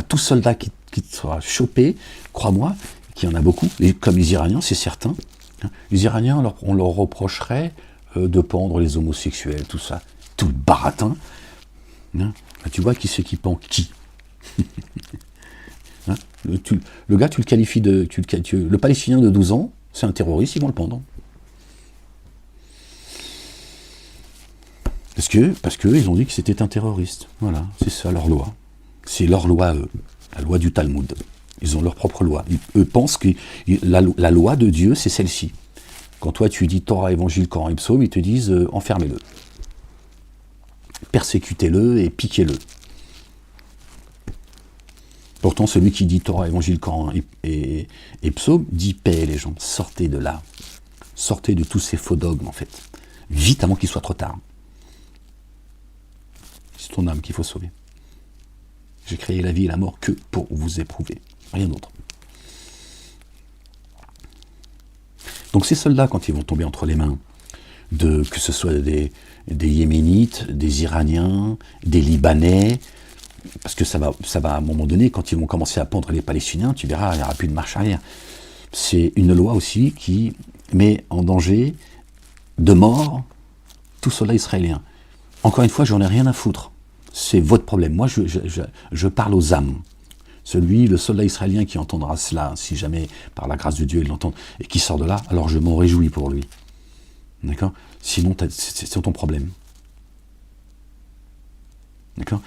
Tout soldat qui sera chopé, crois-moi, qu'il y en a beaucoup, comme les Iraniens, c'est certain. Les Iraniens, on leur reprocherait de pendre les homosexuels, tout ça, tout le baratin. Tu vois qui c'est qui pend qui. Le gars, tu le qualifies de... le Palestinien de 12 ans, c'est un terroriste, ils vont le pendre. Parce que ils ont dit que c'était un terroriste. Voilà, c'est ça leur loi. C'est leur loi, la loi du Talmud. Ils ont leur propre loi. Eux pensent que la loi de Dieu, c'est celle-ci. Quand toi, tu dis Torah, Évangile, Coran et Psaume, ils te disent enfermez-le. Persécutez-le et piquez-le. Pourtant, celui qui dit Torah, Évangile, Coran et Psaume dit paix les gens. Sortez de là. Sortez de tous ces faux dogmes, en fait. Vite avant qu'il soit trop tard. C'est ton âme qu'il faut sauver. J'ai créé la vie et la mort que pour vous éprouver. Rien d'autre. Donc ces soldats, quand ils vont tomber entre les mains que ce soit des Yéménites, des Iraniens, des Libanais, parce que ça va à un moment donné, quand ils vont commencer à pendre les Palestiniens, tu verras, il n'y aura plus de marche arrière. C'est une loi aussi qui met en danger de mort tout soldat israélien. Encore une fois, j'en ai rien à foutre. C'est votre problème. Moi, je parle aux âmes. Le soldat israélien qui entendra cela, si jamais, par la grâce de Dieu, il l'entend, et qui sort de là, alors je m'en réjouis pour lui. D'accord ? Sinon, c'est ton problème. D'accord ?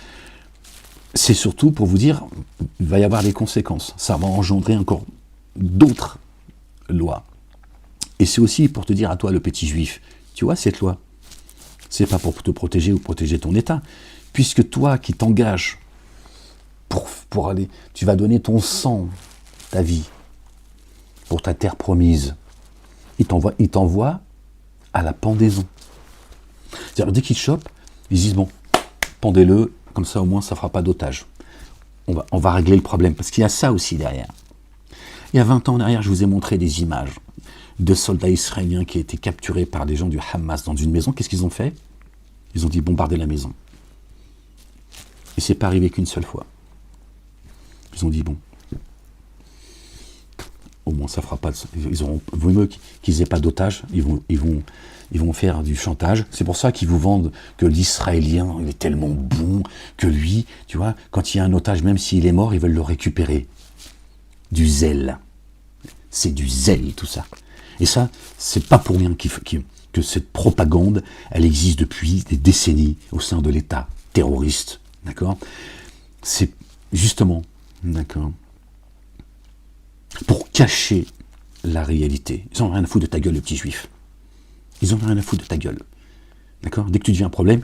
C'est surtout pour vous dire, il va y avoir des conséquences. Ça va engendrer encore d'autres lois. Et c'est aussi pour te dire à toi, le petit juif, tu vois, cette loi, c'est pas pour te protéger ou protéger ton État, puisque toi qui t'engages pour aller, tu vas donner ton sang, ta vie, pour ta terre promise. Il t'envoie à la pendaison. C'est-à-dire, dès qu'ils te chopent, ils disent, bon, pendez-le, comme ça au moins ça ne fera pas d'otage. On va régler le problème, parce qu'il y a ça aussi derrière. Il y a 20 ans derrière, je vous ai montré des images de soldats israéliens qui étaient capturés par des gens du Hamas dans une maison. Qu'est-ce qu'ils ont fait? Ils ont dit bombarder la maison. Et c'est pas arrivé qu'une seule fois. Ils ont dit bon, au moins ça fera pas. Ils auront vaut mieux qu'ils aient pas d'otages. Ils vont faire du chantage. C'est pour ça qu'ils vous vendent que l'Israélien il est tellement bon que lui, tu vois, quand il y a un otage, même s'il est mort, ils veulent le récupérer. Du zèle. C'est du zèle tout ça. Et ça, c'est pas pour rien que cette propagande, elle existe depuis des décennies au sein de l'État terroriste, d'accord? C'est justement, d'accord, pour cacher la réalité. Ils n'ont rien à foutre de ta gueule, le petit juif. Ils n'ont rien à foutre de ta gueule, d'accord? Dès que tu deviens un problème,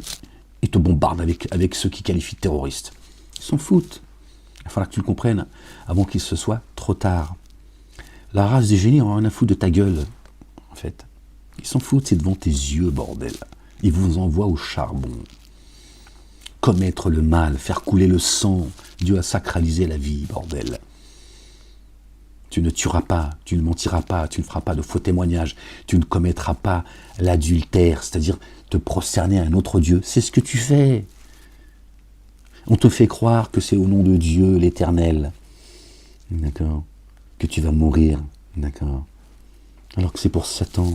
ils te bombardent avec ceux qui qualifient de terroristes. Ils s'en foutent. Il va falloir que tu le comprennes avant qu'il se soit trop tard. La race des génies n'ont rien à foutre de ta gueule, en fait. Ils s'en foutent, c'est devant tes yeux, bordel. Ils vous envoient au charbon. Commettre le mal, faire couler le sang. Dieu a sacralisé la vie, bordel. Tu ne tueras pas, tu ne mentiras pas, tu ne feras pas de faux témoignages, tu ne commettras pas l'adultère, c'est-à-dire te prosterner à un autre Dieu. C'est ce que tu fais. On te fait croire que c'est au nom de Dieu, l'Éternel. D'accord ? Que tu vas mourir, d'accord? Alors que c'est pour Satan.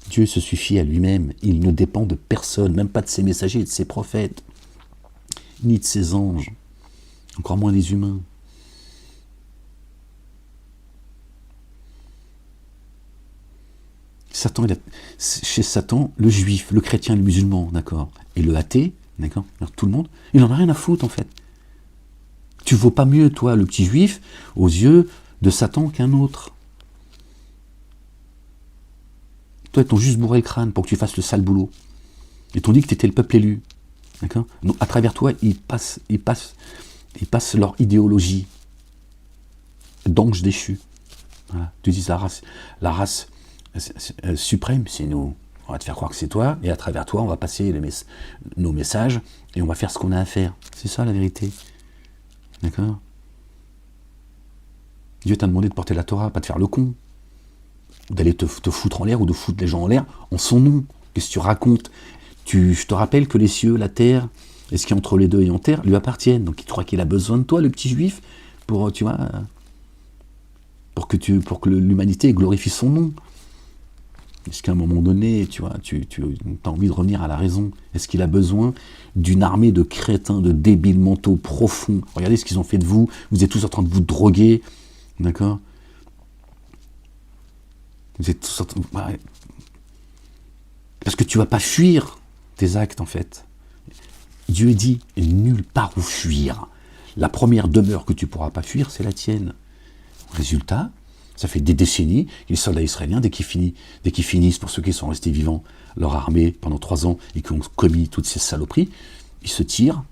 Dieu se suffit à lui-même, il ne dépend de personne, même pas de ses messagers, de ses prophètes, ni de ses anges, encore moins des humains. Chez Satan, le juif, le chrétien, le musulman, d'accord, et le athée, d'accord, tout le monde, il n'en a rien à foutre en fait. Tu vaux pas mieux, toi, le petit juif, aux yeux de Satan qu'un autre. Toi, ils t'ont juste bourré le crâne pour que tu fasses le sale boulot. Ils t'ont dit que tu étais le peuple élu. D'accord ? Donc, à travers toi, ils passent leur idéologie d'ange déchu. Voilà. Tu dis la race suprême, c'est nous. On va te faire croire que c'est toi, et à travers toi, on va passer nos messages, et on va faire ce qu'on a à faire. C'est ça la vérité. D'accord? Dieu t'a demandé de porter la Torah, pas de faire le con. D'aller te foutre en l'air ou de foutre les gens en l'air en son nom. Qu'est-ce que tu racontes? Je te rappelle que les cieux, la terre, et ce qui est entre les deux et en terre, lui appartiennent. Donc tu crois qu'il a besoin de toi, le petit juif, pour, tu vois, pour que l'humanité glorifie son nom. Est-ce qu'à un moment donné, tu vois, tu as envie de revenir à la raison? Est-ce qu'il a besoin d'une armée de crétins, de débiles mentaux profonds? Regardez ce qu'ils ont fait de vous. Vous êtes tous en train de vous droguer. D'accord? Vous êtes tous en train de... Ouais. Parce que tu ne vas pas fuir tes actes, en fait. Dieu dit, nulle part où fuir. La première demeure que tu ne pourras pas fuir, c'est la tienne. Résultat, ça fait des décennies, les soldats israéliens, dès qu'ils finissent, pour ceux qui sont restés vivants, leur armée pendant 3 ans et qui ont commis toutes ces saloperies, ils se tirent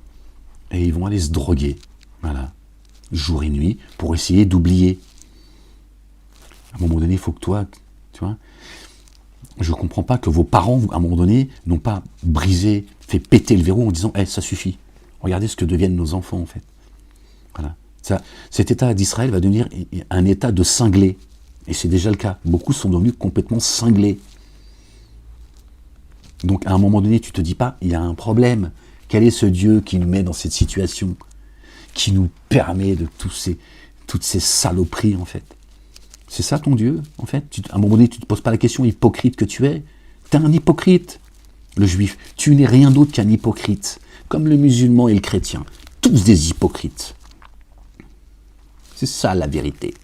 et ils vont aller se droguer. Voilà. Jour et nuit, pour essayer d'oublier. À un moment donné, il faut que toi, tu vois, je ne comprends pas que vos parents, à un moment donné, n'ont pas brisé, fait péter le verrou en disant hey, « ça suffit ». Regardez ce que deviennent nos enfants, en fait. Voilà. Cet État d'Israël va devenir un État de cinglés. Et c'est déjà le cas. Beaucoup sont devenus complètement cinglés. Donc, à un moment donné, tu ne te dis pas, il y a un problème. Quel est ce Dieu qui nous met dans cette situation, qui nous permet de toutes ces saloperies, en fait? C'est ça ton Dieu, en fait? À un moment donné, tu ne te poses pas la question, hypocrite que tu es. Tu es un hypocrite, le juif. Tu n'es rien d'autre qu'un hypocrite. Comme le musulman et le chrétien. Tous des hypocrites. C'est ça la vérité.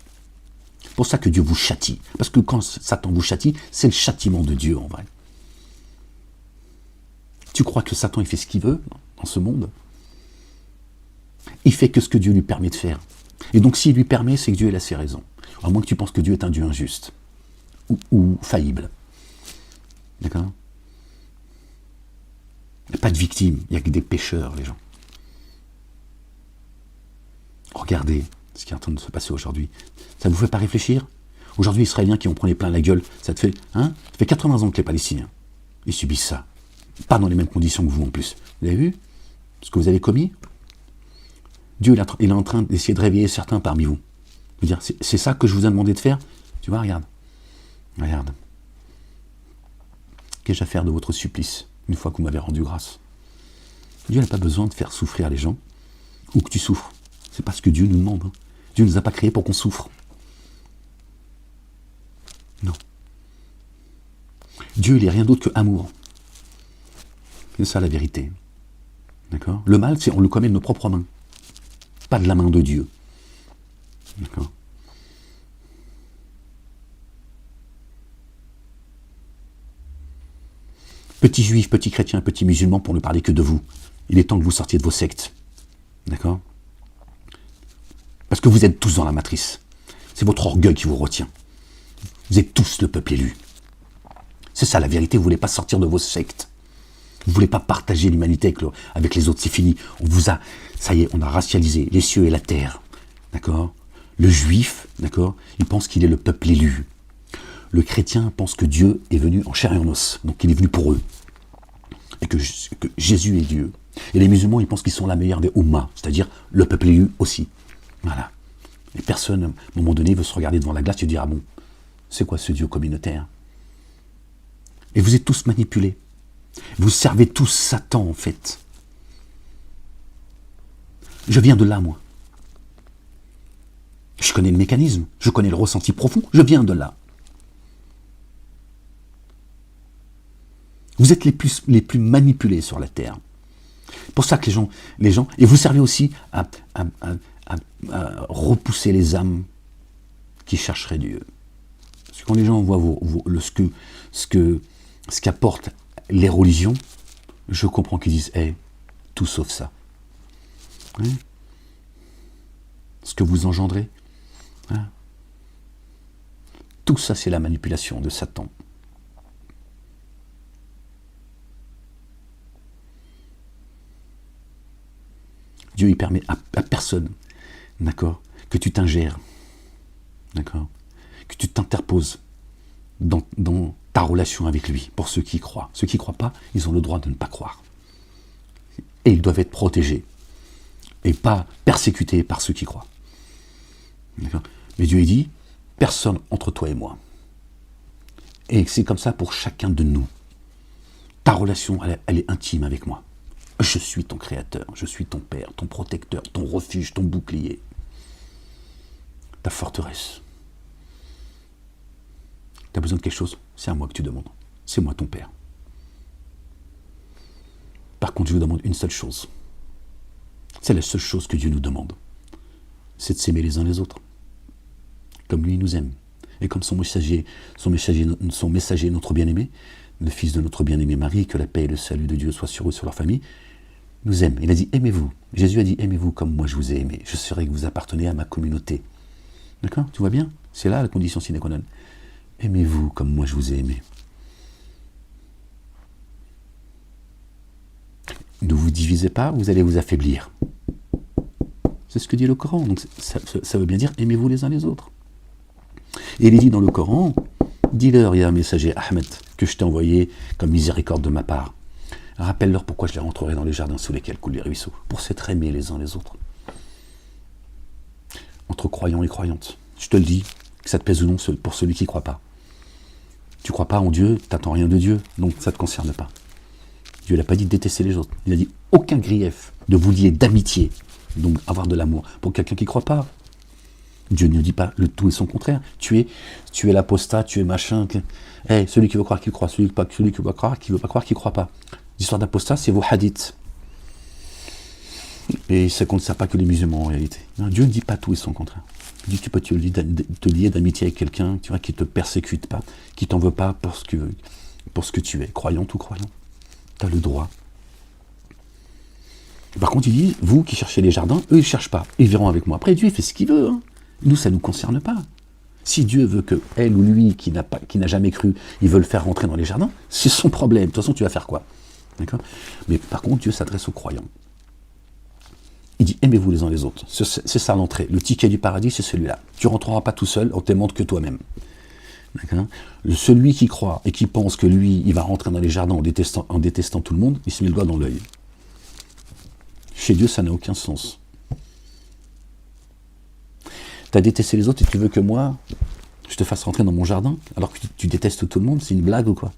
C'est pour ça que Dieu vous châtie. Parce que quand Satan vous châtie, c'est le châtiment de Dieu en vrai. Tu crois que Satan il fait ce qu'il veut dans ce monde? Il fait que ce que Dieu lui permet de faire. Et donc s'il lui permet, c'est que Dieu a ses raisons. À moins que tu penses que Dieu est un Dieu injuste. Ou faillible. D'accord? Il n'y a pas de victimes, il n'y a que des pécheurs, les gens. Regardez ce qui est en train de se passer aujourd'hui. Ça ne vous fait pas réfléchir? Aujourd'hui, les Israéliens qui en prenaient plein la gueule, ça fait 80 ans que les Palestiniens, ils subissent ça. Pas dans les mêmes conditions que vous en plus. Vous avez vu ce que vous avez commis? Dieu il est en train d'essayer de réveiller certains parmi vous. Je veux dire, c'est ça que je vous ai demandé de faire? Tu vois, regarde. Regarde. Qu'ai-je à faire de votre supplice, une fois que vous m'avez rendu grâce? Dieu n'a pas besoin de faire souffrir les gens, ou que tu souffres. C'est pas ce que Dieu nous demande. Hein. Dieu ne nous a pas créés pour qu'on souffre. Non. Dieu, il est rien d'autre que amour. C'est ça la vérité. D'accord? Le mal, on le commet de nos propres mains. Pas de la main de Dieu. D'accord? Petit juif, petit chrétien, petit musulman, pour ne parler que de vous. Il est temps que vous sortiez de vos sectes. D'accord? Parce que vous êtes tous dans la matrice. C'est votre orgueil qui vous retient. Vous êtes tous le peuple élu. C'est ça la vérité, vous ne voulez pas sortir de vos sectes. Vous ne voulez pas partager l'humanité avec les autres, c'est fini. Ça y est, on a racialisé les cieux et la terre. D'accord? Le juif, d'accord, il pense qu'il est le peuple élu. Le chrétien pense que Dieu est venu en chair et en os, donc il est venu pour eux. Et que Jésus est Dieu. Et les musulmans, ils pensent qu'ils sont la meilleure des Ummah, c'est-à-dire le peuple élu aussi. Voilà. Et personne, à un moment donné, veut se regarder devant la glace et se dire, ah bon, c'est quoi ce Dieu communautaire? Et vous êtes tous manipulés. Vous servez tous Satan, en fait. Je viens de là, moi. Je connais le mécanisme, je connais le ressenti profond, je viens de là. Vous êtes les plus manipulés sur la terre. C'est pour ça que les gens, et vous servez aussi à repousser les âmes qui chercheraient Dieu. Parce que quand les gens voient ce qu'apportent les religions, je comprends qu'ils disent hey, tout sauf ça. Hein? Ce que vous engendrez, hein? Tout ça, c'est la manipulation de Satan. Dieu, il permet à personne, d'accord, que tu t'ingères, d'accord, que tu t'interposes dans ta relation avec lui, pour ceux qui croient. Ceux qui ne croient pas, ils ont le droit de ne pas croire. Et ils doivent être protégés, et pas persécutés par ceux qui croient. D'accord ? Mais Dieu dit, personne entre toi et moi. Et c'est comme ça pour chacun de nous. Ta relation, elle est intime avec moi. Je suis ton créateur, je suis ton père, ton protecteur, ton refuge, ton bouclier, ta forteresse. Tu as besoin de quelque chose, c'est à moi que tu demandes. C'est moi ton père. Par contre, je vous demande une seule chose. C'est la seule chose que Dieu nous demande. C'est de s'aimer les uns les autres. Comme lui, il nous aime. Et comme son messager, notre bien-aimé, le fils de notre bien-aimé Marie, que la paix et le salut de Dieu soient sur eux, sur leur famille, nous aime. Il a dit, aimez-vous. Jésus a dit, aimez-vous comme moi je vous ai aimé. Je saurai que vous appartenez à ma communauté. D'accord ? Tu vois bien ? C'est là la condition sine qua non. Aimez-vous comme moi je vous ai aimé. Ne vous divisez pas, vous allez vous affaiblir. C'est ce que dit le Coran. Donc ça veut bien dire, aimez-vous les uns les autres. Et il est dit dans le Coran, dis-leur, il y a un messager, Ahmed, que je t'ai envoyé comme miséricorde de ma part. Rappelle-leur pourquoi je les rentrerai dans les jardins sous lesquels coulent les ruisseaux, pour s'être aimés les uns les autres. Entre croyants et croyantes. Je te le dis, que ça te pèse ou non pour celui qui ne croit pas. Tu ne crois pas en Dieu, tu n'attends rien de Dieu, donc ça ne te concerne pas. Dieu n'a pas dit de détester les autres. Il a dit aucun grief de vous lier d'amitié, donc avoir de l'amour, pour quelqu'un qui ne croit pas. Dieu ne dit pas le tout et son contraire. Tu es l'apostat, tu es machin. Hey, celui qui veut croire qu'il croit, celui qui veut pas croire qu'il ne croit pas. L'histoire d'apostat, c'est vos hadiths. Et ça ne concerne pas que les musulmans en réalité. Non, Dieu ne dit pas tout et son contraire. Il dit que tu peux te lier d'amitié avec quelqu'un, tu vois, qui ne te persécute pas, qui ne t'en veut pas pour ce que tu es, croyant ou croyant. Tu as le droit. Par contre, il dit, vous qui cherchez les jardins, eux, ils ne cherchent pas. Ils verront avec moi. Après, Dieu, il fait ce qu'il veut. Hein. Nous, ça ne nous concerne pas. Si Dieu veut que elle ou lui, qui n'a jamais cru, il veut le faire rentrer dans les jardins, c'est son problème. De toute façon, tu vas faire quoi ? D'accord ? Mais par contre, Dieu s'adresse aux croyants. Il dit, aimez-vous les uns les autres. C'est ça l'entrée. Le ticket du paradis, c'est celui-là. Tu ne rentreras pas tout seul, on ne te montre que toi-même. D'accord ? Celui qui croit et qui pense que lui, il va rentrer dans les jardins en détestant tout le monde, il se met le doigt dans l'œil. Chez Dieu, ça n'a aucun sens. Tu as détesté les autres et tu veux que moi, je te fasse rentrer dans mon jardin, alors que tu détestes tout le monde, c'est une blague ou quoi ?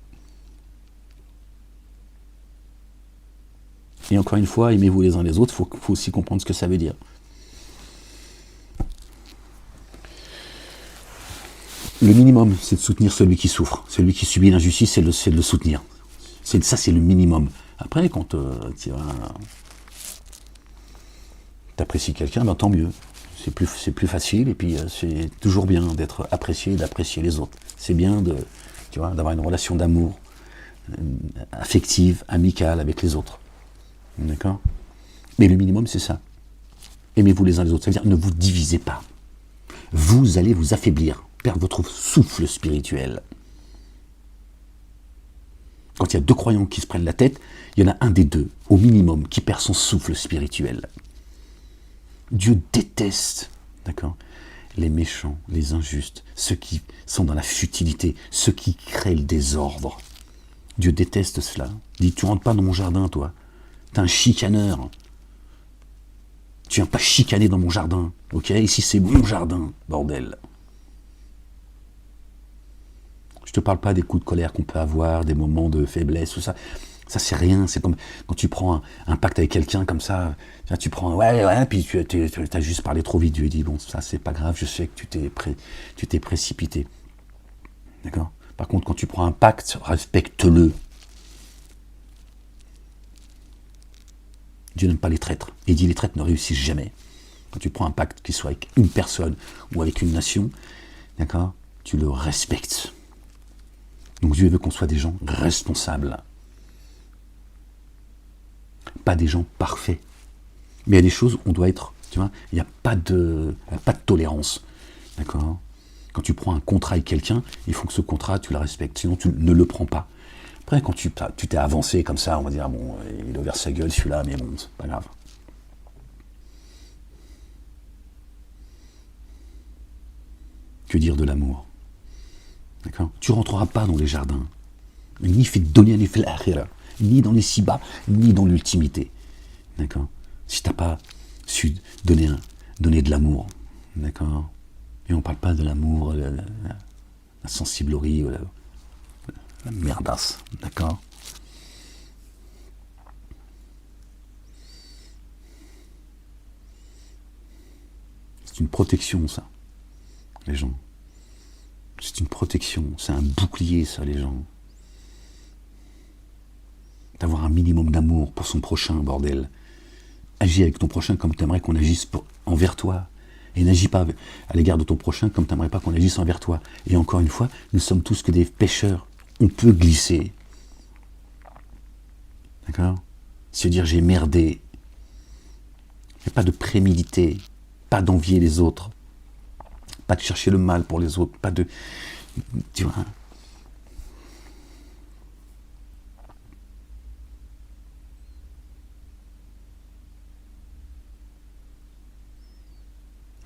Et encore une fois, aimez-vous les uns les autres, il faut aussi comprendre ce que ça veut dire. Le minimum, c'est de soutenir celui qui souffre. Celui qui subit l'injustice, c'est de le soutenir. Ça, c'est le minimum. Après, quand tu apprécies quelqu'un, ben, tant mieux. C'est plus facile, et puis c'est toujours bien d'être apprécié et d'apprécier les autres. C'est bien d'avoir une relation d'amour, affective, amicale avec les autres. D'accord ? Mais le minimum, c'est ça. Aimez-vous les uns les autres. Ça veut dire, ne vous divisez pas. Vous allez vous affaiblir, perdre votre souffle spirituel. Quand il y a deux croyants qui se prennent la tête, il y en a un des deux, au minimum, qui perd son souffle spirituel. Dieu déteste, d'accord, les méchants, les injustes, ceux qui sont dans la futilité, ceux qui créent le désordre. Dieu déteste cela. Il dit, tu rentres pas dans mon jardin, toi. T'es un chicaneur. Tu viens pas chicaner dans mon jardin, ok ? Ici, c'est mon jardin, bordel. Je te parle pas des coups de colère qu'on peut avoir, des moments de faiblesse, tout ça. Ça, c'est rien. C'est comme quand tu prends un pacte avec quelqu'un comme ça. Tu prends, ouais, puis tu as juste parlé trop vite. Dieu dit, bon, ça, c'est pas grave, je sais que tu t'es précipité. D'accord ? Par contre, quand tu prends un pacte, respecte-le. Dieu n'aime pas les traîtres. Et il dit, les traîtres ne réussissent jamais. Quand tu prends un pacte, qu'il soit avec une personne ou avec une nation, d'accord ? Tu le respectes. Donc Dieu veut qu'on soit des gens responsables. Pas des gens parfaits. Mais il y a des choses où on doit être, tu vois, il n'y a pas de tolérance. D'accord ? Quand tu prends un contrat avec quelqu'un, il faut que ce contrat, tu le respectes. Sinon, tu ne le prends pas. Après, quand tu t'es avancé comme ça, on va dire, bon, il a ouvert sa gueule celui-là, mais bon, c'est pas grave. Que dire de l'amour ? D'accord? Tu ne rentreras pas dans les jardins, ni fait donner un effet ni dans les si-bas, ni dans l'ultimité. D'accord? Si tu n'as pas su donner de l'amour. D'accord? Et on ne parle pas de l'amour, la sensiblerie, la merdasse. D'accord? C'est une protection, ça, les gens. C'est une protection, c'est un bouclier, ça, les gens. D'avoir un minimum d'amour pour son prochain, bordel. Agis avec ton prochain comme tu aimerais qu'on agisse envers toi. Et n'agis pas à l'égard de ton prochain comme tu n'aimerais pas qu'on agisse envers toi. Et encore une fois, nous sommes tous que des pécheurs. On peut glisser. D'accord? Se dire j'ai merdé. Il n'y a pas de préméditer. Pas d'envier les autres. Pas de chercher le mal pour les autres. Pas de... Tu vois?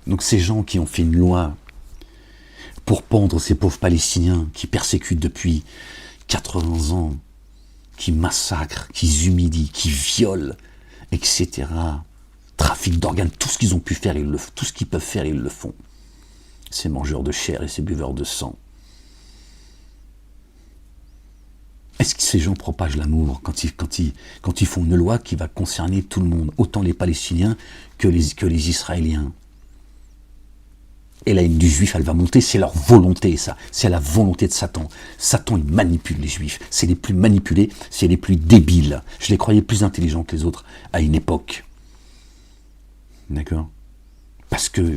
Donc ces gens qui ont fait une loi pour pendre ces pauvres Palestiniens qui persécutent depuis 80 ans, qui massacrent, qui humilient, qui violent, etc. Trafic d'organes, tout ce qu'ils ont pu faire, tout ce qu'ils peuvent faire, ils le font. Ces mangeurs de chair et ces buveurs de sang. Est-ce que ces gens propagent l'amour quand ils font une loi qui va concerner tout le monde, autant les Palestiniens que les Israéliens? Et la haine du juif, elle va monter, c'est leur volonté, ça. C'est la volonté de Satan. Satan, il manipule les juifs. C'est les plus manipulés, c'est les plus débiles. Je les croyais plus intelligents que les autres à une époque. D'accord? Parce que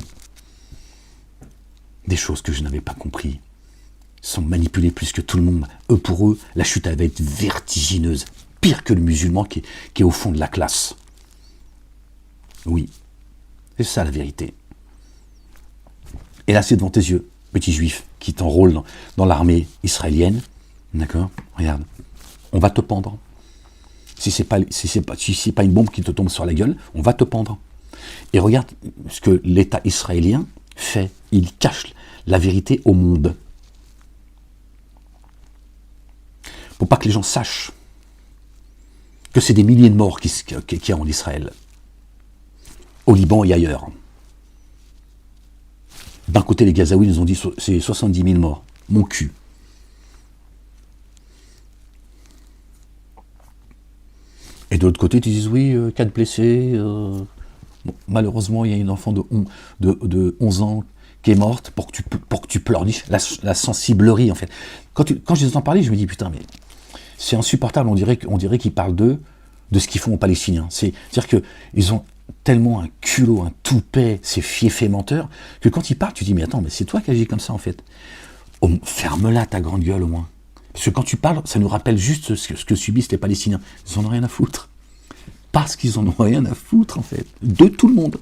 des choses que je n'avais pas compris sont manipulées plus que tout le monde. Eux, pour eux, la chute, elle va être vertigineuse. Pire que le musulman qui est au fond de la classe. Oui. C'est ça la vérité. Et là, c'est devant tes yeux, petit juif, qui t'enrôle dans l'armée israélienne. D'accord? Regarde, on va te pendre. Si c'est pas une bombe qui te tombe sur la gueule, on va te pendre. Et regarde ce que l'État israélien fait. Il cache la vérité au monde. Pour pas que les gens sachent que c'est des milliers de morts qu'il y a en Israël. Au Liban et ailleurs. D'un côté, les Gazaouis nous ont dit c'est 70 000 morts. Mon cul. Et de l'autre côté, tu dis oui, 4 blessés. Bon, malheureusement, il y a une enfant de 11 ans qui est morte pour que tu pleurniches. La sensiblerie, en fait. Quand je les entends parler, je me dis putain, mais c'est insupportable. On dirait qu'ils parlent d'eux, de ce qu'ils font aux Palestiniens. C'est-à-dire qu'ils ont tellement un culot, un toupet, ces fiefés menteurs, que quand ils parlent, tu dis, mais attends, mais c'est toi qui agis comme ça, en fait. Oh, ferme-la, ta grande gueule, au moins. Parce que quand tu parles, ça nous rappelle juste ce que subissent les Palestiniens. Ils en ont rien à foutre. Parce qu'ils en ont rien à foutre, en fait. De tout le monde.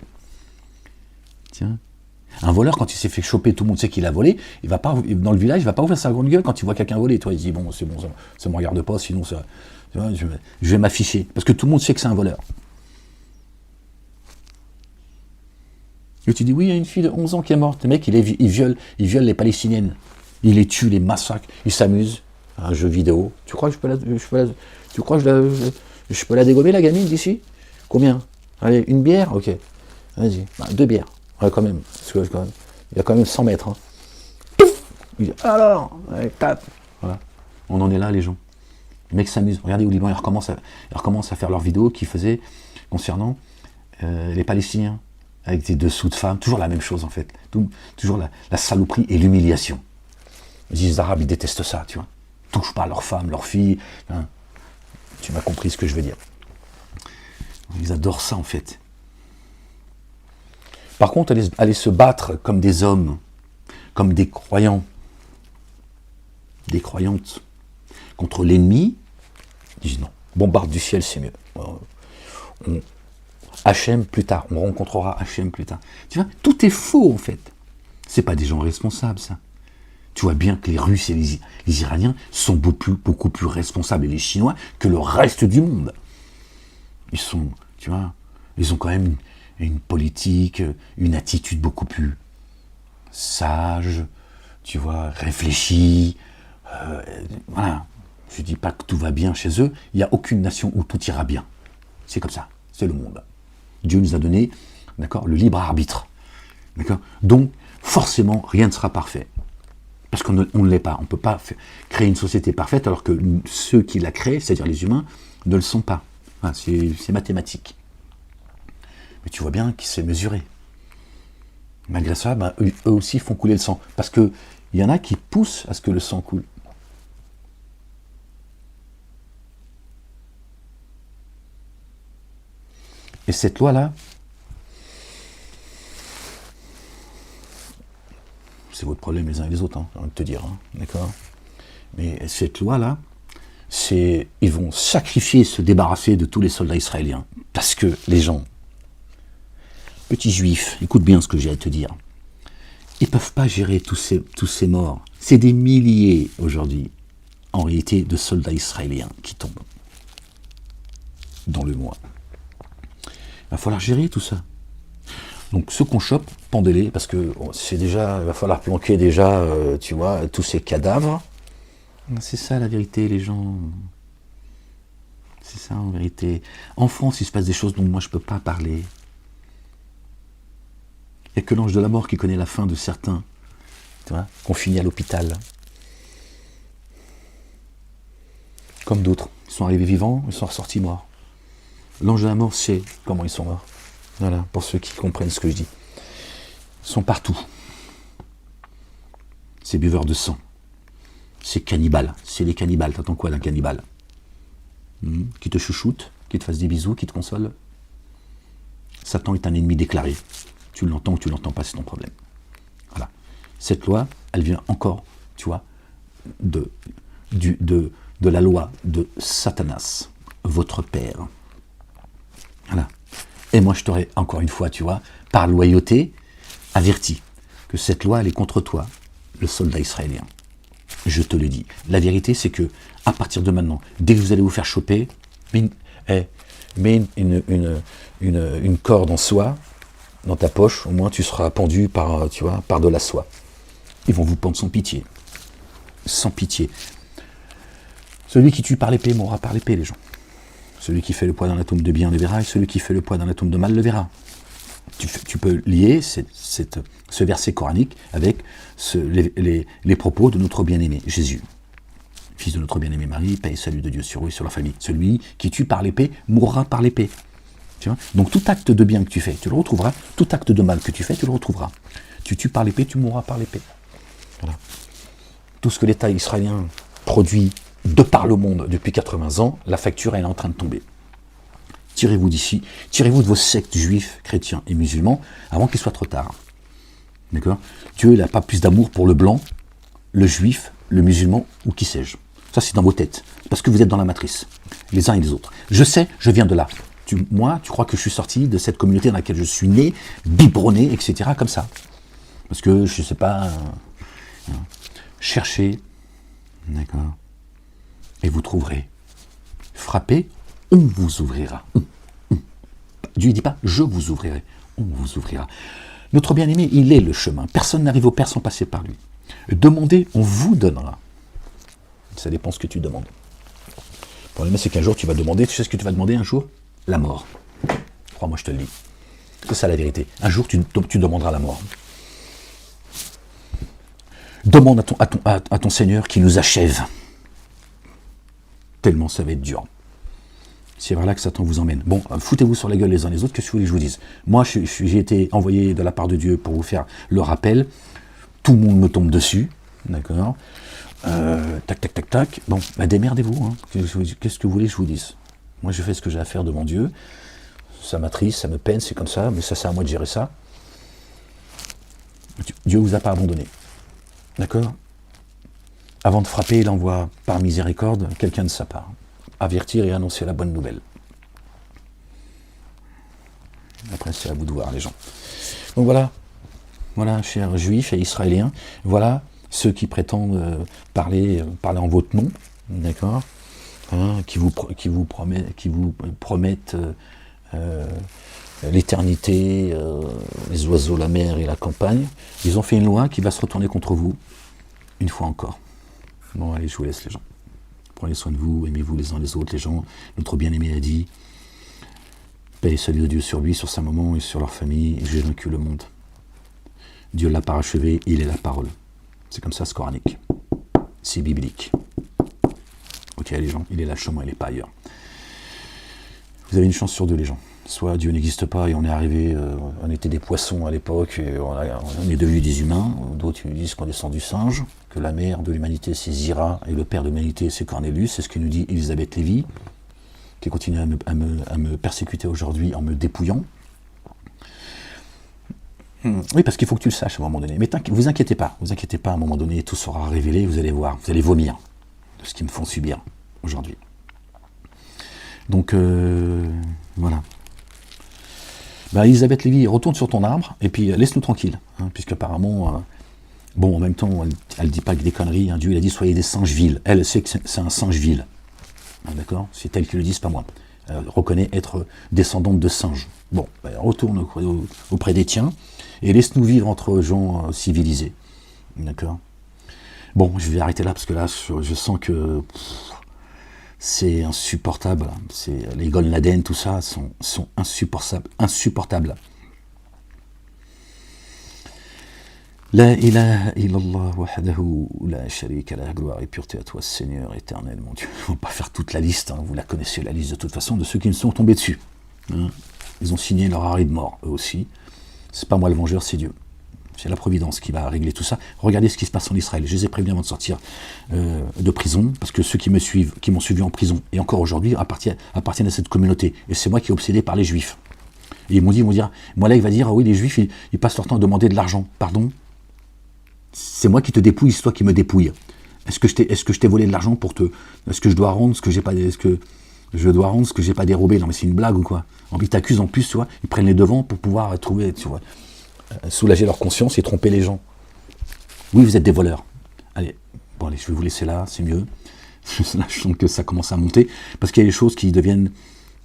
Tiens. Un voleur, quand il s'est fait choper, tout le monde sait qu'il a volé, il va pas, dans le village, il va pas ouvrir sa grande gueule quand il voit quelqu'un voler. Toi, il dit, bon, ça me regarde pas, sinon ça, je vais m'afficher. Parce que tout le monde sait que c'est un voleur. Et tu dis, oui, il y a une fille de 11 ans qui est morte. Le mec, il viole les Palestiniennes. Il les tue, les massacre, il s'amuse. Un jeu vidéo. Tu crois que je peux la dégommer, la gamine, d'ici? Combien? Allez, une bière? Ok. Vas-y. 2 bières. Ouais, quand même. Parce que, il y a quand même 100 mètres. Hein. Il dit, alors, ouais, tape. Voilà. On en est là, les gens. Les mecs s'amusent. Regardez, au Liban, ils recommencent à faire leurs vidéos qu'ils faisaient concernant les Palestiniens. Avec des dessous de femmes, toujours la même chose en fait. Toujours la saloperie et l'humiliation. Les Arabes, ils détestent ça, tu vois. Touche pas leurs femmes, leurs filles. Hein. Tu m'as compris ce que je veux dire. Ils adorent ça en fait. Par contre, aller se battre comme des hommes, comme des croyants, des croyantes, contre l'ennemi, ils disent non, bombarde du ciel, c'est mieux. Hachem plus tard, on rencontrera Hachem plus tard. Tu vois, tout est faux en fait. C'est pas des gens responsables ça. Tu vois bien que les Russes et les Iraniens sont beaucoup plus responsables, et les Chinois, que le reste du monde. Ils ont quand même une politique, une attitude beaucoup plus sage, tu vois, réfléchis. Voilà. Je ne dis pas que tout va bien chez eux. Il n'y a aucune nation où tout ira bien. C'est comme ça. C'est le monde. Dieu nous a donné, d'accord, le libre arbitre. D'accord. Donc, forcément, rien ne sera parfait. Parce qu'on ne l'est pas. On ne peut pas créer une société parfaite alors que ceux qui la créent, c'est-à-dire les humains, ne le sont pas. Voilà, c'est mathématique. Mais tu vois bien qu'il s'est mesuré. Malgré ça, ben, eux aussi font couler le sang. Parce qu'il y en a qui poussent à ce que le sang coule. Et cette loi-là, c'est votre problème les uns et les autres, hein, j'ai envie de te dire, hein, d'accord. Mais cette loi-là, ils vont sacrifier, se débarrasser de tous les soldats israéliens. Parce que les gens, petits juifs, écoute bien ce que j'ai à te dire, ils ne peuvent pas gérer tous ces morts. C'est des milliers aujourd'hui, en réalité, de soldats israéliens qui tombent dans le mois. Il va falloir gérer tout ça. Donc ceux qu'on chope, pendez-les, parce que c'est déjà, il va falloir planquer déjà, tu vois, tous ces cadavres. C'est ça la vérité, les gens. C'est ça en vérité. En France, il se passe des choses dont moi je ne peux pas parler. Il n'y a que l'ange de la mort qui connaît la fin de certains, tu vois, qu'on finit à l'hôpital. Comme d'autres. Ils sont arrivés vivants, ils sont ressortis morts. L'ange de la mort sait comment ils sont morts. Voilà, pour ceux qui comprennent ce que je dis. Ils sont partout. Ces buveurs de sang. Ces cannibales. C'est les cannibales. T'attends quoi d'un cannibale? Qui te chouchoute, qui te fasse des bisous, qui te console. Satan est un ennemi déclaré. Tu l'entends ou tu l'entends pas, c'est ton problème. Voilà. Cette loi, elle vient encore, tu vois, de la loi de Satanas, votre père. Voilà. Et moi, je t'aurais, encore une fois, tu vois, par loyauté, averti que cette loi, elle est contre toi, le soldat israélien. Je te le dis. La vérité, c'est que, à partir de maintenant, dès que vous allez vous faire choper, mets une corde en soie dans ta poche, au moins tu seras pendu par, tu vois, par de la soie. Ils vont vous pendre sans pitié. Sans pitié. Celui qui tue par l'épée mourra par l'épée, les gens. Celui qui fait le poids d'un atome de bien le verra, et celui qui fait le poids d'un atome de mal le verra. Tu peux lier ce verset coranique avec les propos de notre bien-aimé Jésus. Fils de notre bien-aimé Marie, paix et salut de Dieu sur eux et sur la famille. Celui qui tue par l'épée mourra par l'épée. Tu vois. Donc tout acte de bien que tu fais, tu le retrouveras. Tout acte de mal que tu fais, tu le retrouveras. Tu tues par l'épée, tu mourras par l'épée. Voilà. Tout ce que l'État israélien produit de par le monde depuis 80 ans, la facture elle est en train de tomber. Tirez-vous d'ici, tirez-vous de vos sectes juifs, chrétiens et musulmans avant qu'il soit trop tard. D'accord? Dieu n'a pas plus d'amour pour le blanc, le juif, le musulman ou qui sais-je. Ça c'est dans vos têtes, parce que vous êtes dans la matrice, les uns et les autres. Je sais, je viens de là. Moi, tu crois que je suis sorti de cette communauté dans laquelle je suis né, biberonné, etc. comme ça. Parce que, je ne sais pas, cherchez, d'accord, et vous trouverez. Frappez, on vous ouvrira. Dieu ne dit pas, je vous ouvrirai, on vous ouvrira. Notre bien-aimé, il est le chemin. Personne n'arrive au Père sans passer par lui. Demandez, on vous donnera. Ça dépend ce que tu demandes. Le problème, c'est qu'un jour, tu vas demander, tu sais ce que tu vas demander un jour? La mort. Crois-moi, je te le dis. C'est ça la vérité. Un jour, tu demanderas la mort. Demande à ton Seigneur qui nous achève. Tellement ça va être dur. C'est vers là que Satan vous emmène. Bon, foutez-vous sur la gueule les uns les autres, qu'est-ce que vous voulez que je vous dise? Moi, j'ai été envoyé de la part de Dieu pour vous faire le rappel. Tout le monde me tombe dessus, d'accord? Tac, tac, tac, tac. Bon, bah démerdez-vous. Hein. Qu'est-ce que vous voulez que je vous dise? Moi, je fais ce que j'ai à faire devant Dieu. Ça m'attriste, ça me peine, c'est comme ça, mais ça, c'est à moi de gérer ça. Dieu ne vous a pas abandonné. D'accord? Avant de frapper, il envoie par miséricorde quelqu'un de sa part. Avertir et annoncer la bonne nouvelle. Après, c'est à vous de voir, les gens. Donc voilà, chers juifs et israéliens, voilà ceux qui prétendent parler en votre nom, d'accord, hein, qui vous promettent l'éternité, les oiseaux, la mer et la campagne. Ils ont fait une loi qui va se retourner contre vous. une fois encore. Bon, allez, je vous laisse les gens. Prenez soin de vous, aimez-vous les uns les autres, les gens. Notre bien-aimé a dit, paix et salut de Dieu sur lui, sur sa maman et sur leur famille, et j'ai vaincu le monde. Dieu l'a parachevé, il est la parole. C'est comme ça, c'est coranique. C'est biblique. Ok, les gens, il est là le chemin, il n'est pas ailleurs. Vous avez une chance sur deux, les gens. Soit Dieu n'existe pas et on est arrivé, on était des poissons à l'époque, et on est devenus des humains. D'autres disent qu'on descend du singe, que la mère de l'humanité c'est Zira et le père de l'humanité c'est Cornelius. C'est ce que nous dit Elisabeth Lévy, qui continue à me persécuter aujourd'hui en me dépouillant. Oui, parce qu'il faut que tu le saches à un moment donné. Mais vous inquiétez pas, à un moment donné, tout sera révélé, vous allez voir, vous allez vomir de ce qu'ils me font subir aujourd'hui. Donc, voilà. Bah, Elisabeth Lévy, retourne sur ton arbre, et puis laisse-nous tranquilles, hein, puisqu'apparemment, bon, en même temps, elle ne dit pas que des conneries, hein, Dieu il a dit, soyez des singes vils. Elle sait que c'est un singe vil. Ah, d'accord? C'est elle qui le dit, c'est pas moi. Elle reconnaît être descendante de singes. Bon, bah, retourne auprès des tiens, et laisse-nous vivre entre gens civilisés. D'accord? Bon, je vais arrêter là, parce que là, je sens que c'est insupportable. Les Golnaden, tout ça, sont insupportables. La ilaha illallah wahdahu la sharika lah, gloire et pureté à toi, Seigneur éternel, mon Dieu. On ne va pas faire toute la liste, hein. Vous la connaissez, la liste de toute façon, de ceux qui me sont tombés dessus. Hein. Ils ont signé leur arrêt de mort, eux aussi. C'est pas moi le vengeur, c'est Dieu. C'est la Providence qui va régler tout ça. Regardez ce qui se passe en Israël. Je les ai prévenus avant de sortir de prison, parce que ceux qui me suivent, qui m'ont suivi en prison, et encore aujourd'hui, appartiennent à cette communauté. Et c'est moi qui est obsédé par les Juifs. Et ils vont dire, moi là, il va dire, ah oui, les Juifs, ils passent leur temps à demander de l'argent. Pardon? C'est moi qui te dépouille, c'est toi qui me dépouille. Est-ce que je t'ai volé de l'argent pour te... Est-ce que je dois rendre ce que j'ai pas... Est-ce que je dois rendre ce que j'ai pas dérobé? Non mais c'est une blague ou quoi? Ils t'accusent en plus, tu vois, ils prennent les devants pour pouvoir trouver, tu vois, soulager leur conscience et tromper les gens. Oui, vous êtes des voleurs. Allez, bon allez, je vais vous laisser là, c'est mieux. Là, je sens que ça commence à monter, parce qu'il y a des choses qui deviennent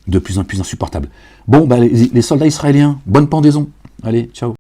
de plus en plus insupportables. Bon, bah, les soldats israéliens, bonne pendaison. Allez, ciao.